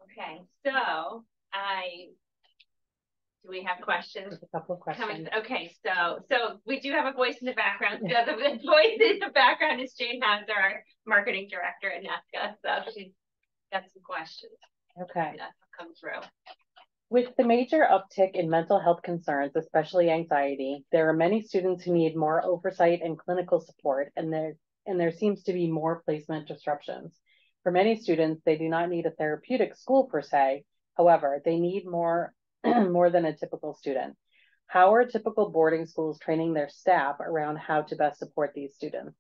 Okay, so do we have questions? A couple of questions. Okay, so we do have a voice in the background. So the voice in the background is Jane Hauser, our marketing director at NESCA. So she's got some questions. Okay. That's come through. With the major uptick in mental health concerns, especially anxiety, there are many students who need more oversight and clinical support, and there seems to be more placement disruptions. For many students, they do not need a therapeutic school per se. However, they need more than a typical student. How are typical boarding schools training their staff around how to best support these students?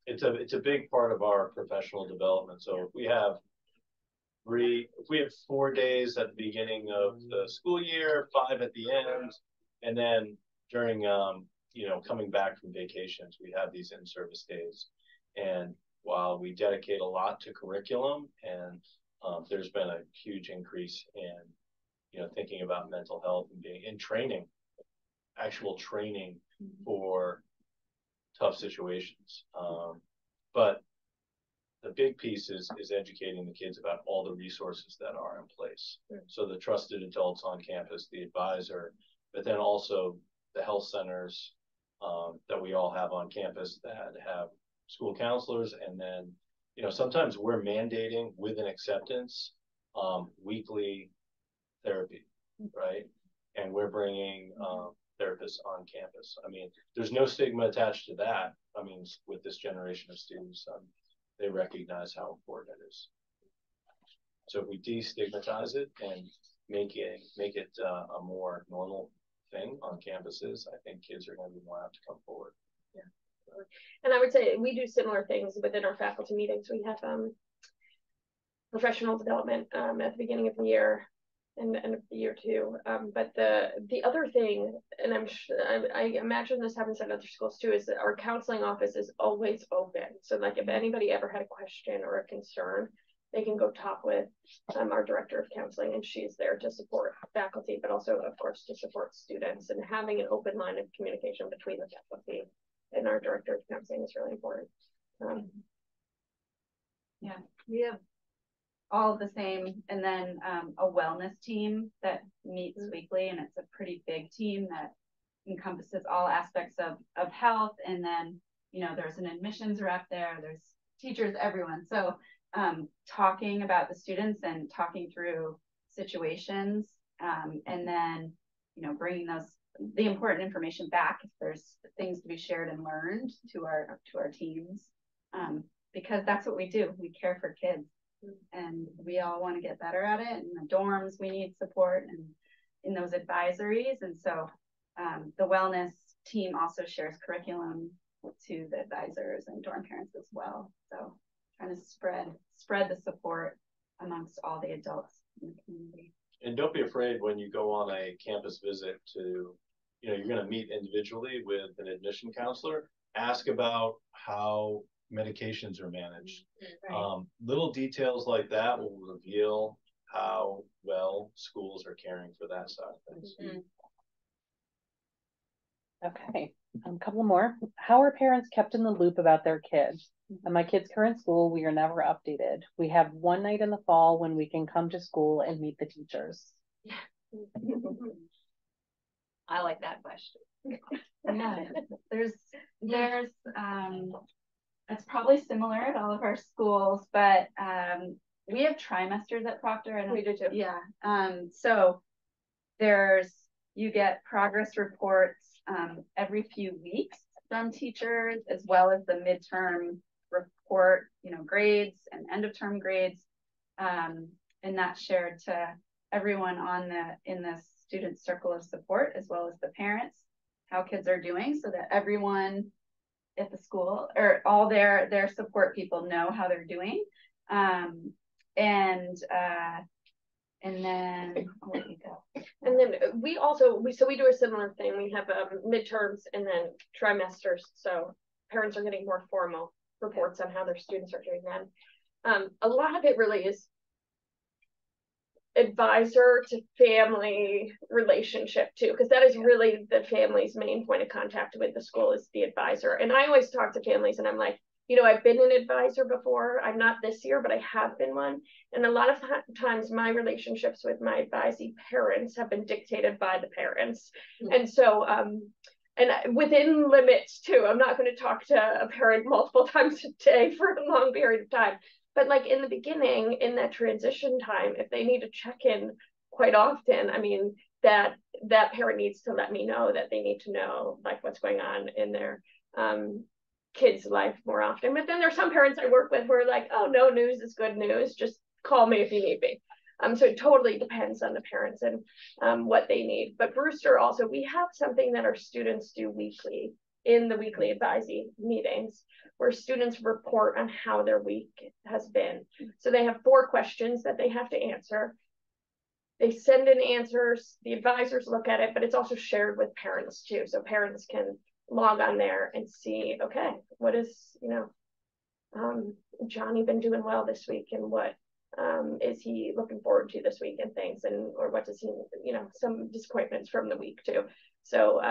It's a big part of our professional development. So if we have 4 days at the beginning of the school year, 5 at the end, and then during you know, coming back from vacations, we have these in-service days. And while we dedicate a lot to curriculum, and there's been a huge increase in, you know, thinking about mental health and being in training, actual training for tough situations. But the big piece is educating the kids about all the resources that are in place. So the trusted adults on campus, the advisor, but then also the health centers that we all have on campus that have school counselors. And then, you know, sometimes we're mandating with an acceptance weekly therapy, right? And we're bringing therapists on campus. I mean, there's no stigma attached to that. I mean, with this generation of students, they recognize how important it is. So if we destigmatize it and make it a more normal thing on campuses, I think kids are going to be more apt to come forward. And I would say we do similar things within our faculty meetings. We have professional development at the beginning of the year and the end of the year too. But the other thing, and I imagine this happens at other schools too, is that our counseling office is always open. So like if anybody ever had a question or a concern, they can go talk with our director of counseling, and she's there to support faculty, but also of course to support students. And having an open line of communication between the faculty and our director of counseling is really important. Yeah, we have all of the same, and then a wellness team that meets weekly, and it's a pretty big team that encompasses all aspects of health. And then, you know, there's an admissions rep there, there's teachers, everyone. So talking about the students and talking through situations, and then, you know, bringing the important information back if there's things to be shared and learned to our teams, because that's what we do. We care for kids. And we all want to get better at it. In the dorms, we need support, and in those advisories. And so the wellness team also shares curriculum to the advisors and dorm parents as well. So trying to spread the support amongst all the adults in the community. And don't be afraid when you go on a campus visit to, you know, you're going to meet individually with an admission counselor. Ask about how medications are managed. Right. Little details like that will reveal how well schools are caring for that side of things. Okay, a couple more. How are parents kept in the loop about their kids? At my kid's current school, we are never updated. We have one night in the fall when we can come to school and meet the teachers. I like that question. Yeah, there's it's probably similar at all of our schools, but we have trimesters at Proctor, and we do too. Yeah. So you get progress reports every few weeks from teachers, as well as the midterm report, you know, grades and end of term grades, and that's shared to everyone in the student circle of support, as well as the parents, how kids are doing, so that everyone at the school or all their support people know how they're doing. And then I'll let you go. And then we do a similar thing. We have midterms and then trimesters. So parents are getting more formal reports on how their students are doing then. A lot of it really is advisor to family relationship too, because that is really the family's main point of contact with the school is the advisor. And I always talk to families and I'm like, you know, I've been an advisor before. I'm not this year, but I have been one. And a lot of times my relationships with my advisee parents have been dictated by the parents. And so, and within limits too, I'm not going to talk to a parent multiple times a day for a long period of time. But like in the beginning, in that transition time, if they need to check in quite often, I mean, that parent needs to let me know that they need to know like what's going on in their kid's life more often. But then there's some parents I work with who are like, oh, no news is good news. Just call me if you need me. So it totally depends on the parents and what they need. But Brewster also, we have something that our students do weekly in the weekly advisee meetings, where students report on how their week has been. So they have 4 questions that they have to answer. They send in answers, the advisors look at it, but it's also shared with parents too. So parents can log on there and see, okay, what is, you know, Johnny been doing well this week, and what is he looking forward to this week and things, and or what does he, you know, some disappointments from the week too. So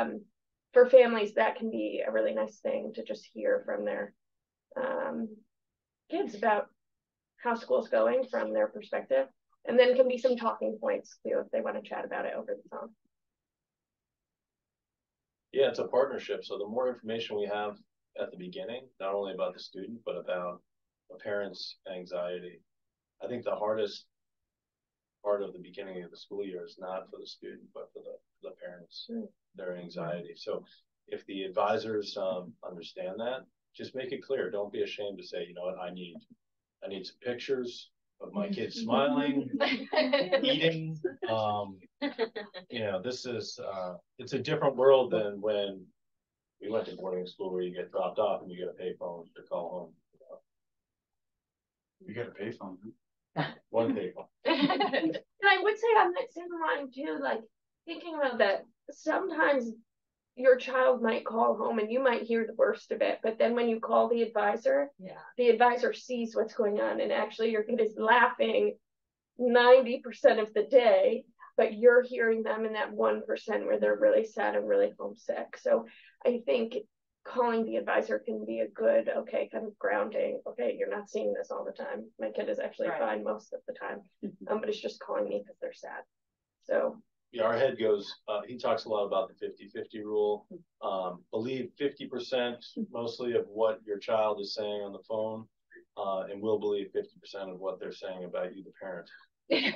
for families, that can be a really nice thing to just hear from their kids about how school's going from their perspective. And then can be some talking points too, if they want to chat about it over the phone. Yeah, it's a partnership. So the more information we have at the beginning, not only about the student, but about the parent's anxiety. I think the hardest part of the beginning of the school year is not for the student, but for the parents, their anxiety. So if the advisors understand that, just make it clear. Don't be ashamed to say, you know what, I need some pictures of my kids smiling, eating. You know, this is it's a different world than when we went to boarding school where you get dropped off and you get a payphone to call home. You got a payphone. One payphone. And I would say on that same line too, like thinking about that, sometimes your child might call home and you might hear the worst of it, but then when you call the advisor sees what's going on, and actually your kid is laughing 90% of the day, but you're hearing them in that 1% where they're really sad and really homesick. So I think calling the advisor can be a good, okay, kind of grounding. Okay, you're not seeing this all the time. My kid is actually fine most of the time, but it's just calling me because they're sad. So yeah, our head goes, he talks a lot about the 50-50 rule. Believe 50% mostly of what your child is saying on the phone, and we'll believe 50% of what they're saying about you, the parent. Nice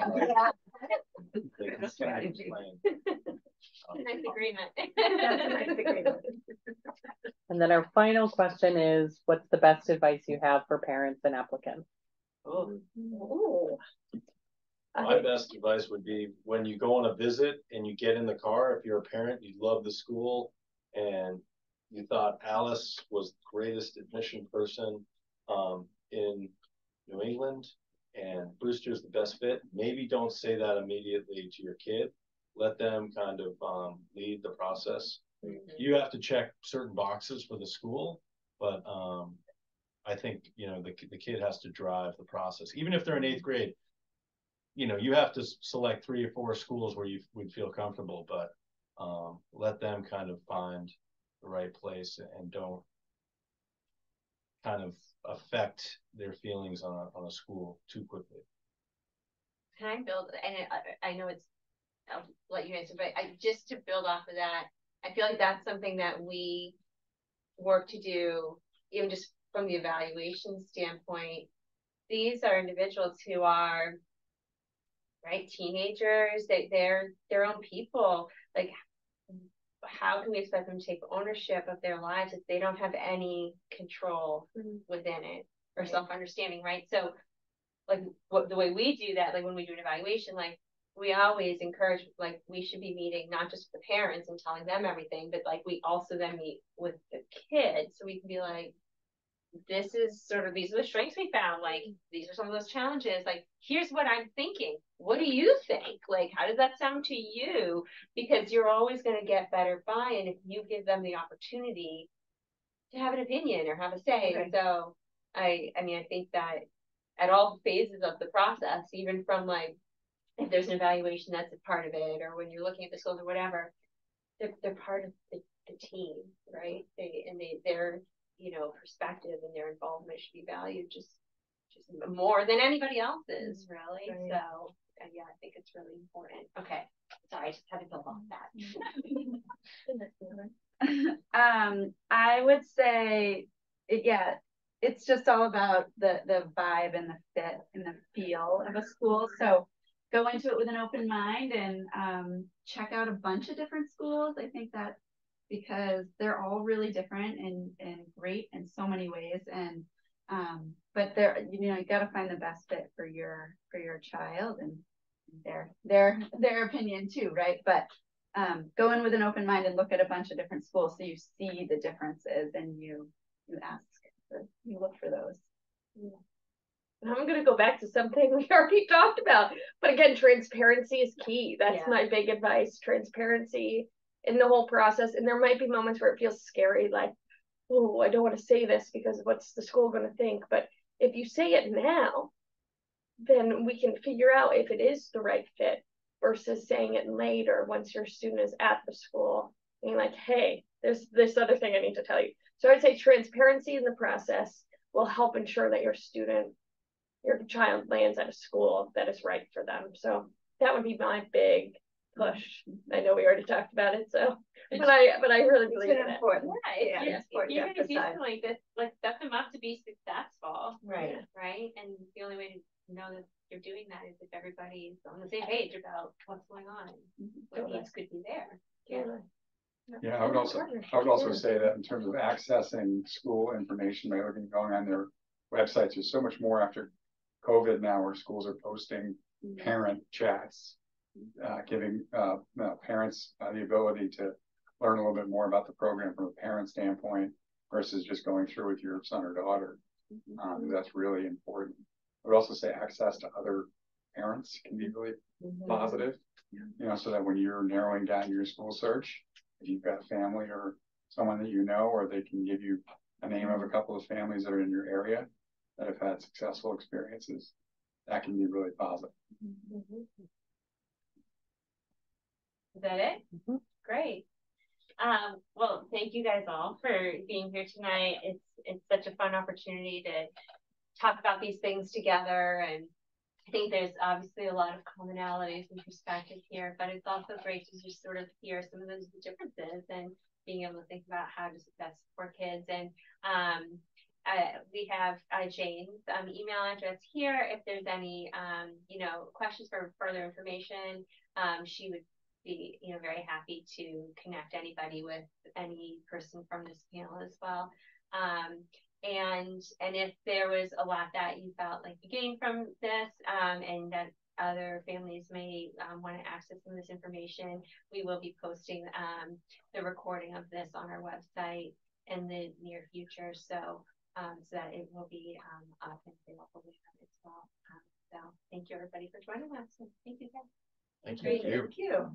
agreement. That's a nice agreement. And then our final question is, what's the best advice you have for parents and applicants? My best advice would be when you go on a visit and you get in the car, if you're a parent, you love the school and you thought Alice was the greatest admission person in New England and Brewster's the best fit, maybe don't say that immediately to your kid. Let them kind of lead the process. You have to check certain boxes for the school, but I think, you know, the kid has to drive the process. Even if they're in 8th grade, you know, you have to select 3 or 4 schools where you would feel comfortable, but let them kind of find the right place and don't kind of affect their feelings on a school too quickly. Can I build, and I know it's, I'll let you answer, but just to build off of that, I feel like that's something that we work to do, even just from the evaluation standpoint. These are individuals who are, right, teenagers, they're their own people. Like, how can we expect them to take ownership of their lives if they don't have any control within it or self-understanding, right? So, like, the way we do that, like when we do an evaluation, like, we always encourage, like, we should be meeting not just with the parents and telling them everything, but like we also then meet with the kids so we can be like, this is sort of, these are the strengths we found, like these are some of those challenges, like here's what I'm thinking, what do you think, like how does that sound to you? Because you're always going to get better buy-in if you give them the opportunity to have an opinion or have a say. And so I mean I think that at all phases of the process, even from like if there's an evaluation that's a part of it, or when you're looking at the schools or whatever, they're part of the team, right? Their you know, perspective and their involvement should be valued just more than anybody else's, really. Right. So yeah, I think it's really important. Okay, sorry, I just had to build off that. I would say, it's just all about the vibe and the fit and the feel of a school. So go into it with an open mind and check out a bunch of different schools. I think that because they're all really different and great in so many ways. And but they're, you know, you got to find the best fit for your child and their opinion too, right? But go in with an open mind and look at a bunch of different schools so you see the differences and you look for those. I'm going to go back to something we already talked about, but again, transparency is key. That's my big advice. Transparency in the whole process. And there might be moments where it feels scary, like, oh, I don't want to say this because what's the school going to think? But if you say it now, then we can figure out if it is the right fit versus saying it later once your student is at the school, being like, hey, there's this other thing I need to tell you. So I'd say transparency in the process will help ensure that your child lands at a school that is right for them. So that would be my big push. I know we already talked about it, so but I really believe in it. Important. Yeah, you're going to do something like this, like set them up to be successful, right? And the only way to know that you're doing that is if everybody's on the same page about what's going on, what needs could be there. Yeah, I would also say that in terms of accessing school information by looking going on their websites, there's so much more after COVID now where schools are posting parent chats, giving parents the ability to learn a little bit more about the program from a parent standpoint versus just going through with your son or daughter. That's really important. I would also say access to other parents can be really positive, you know, so that when you're narrowing down your school search, if you've got family or someone that you know, or they can give you a name of a couple of families that are in your area that have had successful experiences, that can be really positive. Is that it? Great. Well, thank you guys all for being here tonight. It's such a fun opportunity to talk about these things together, and I think there's obviously a lot of commonalities and perspective here, but it's also great to just sort of hear some of those differences and being able to think about how to best support kids. And we have Jane's email address here. If there's any you know, questions for further information, she would be, you know, very happy to connect anybody with any person from this panel as well. And if there was a lot that you felt like you gained from this, and that other families may want to access some of this information, we will be posting the recording of this on our website in the near future, so that it will be up and available as well. So thank you everybody for joining us. Thank you guys. Thank you. Thank you.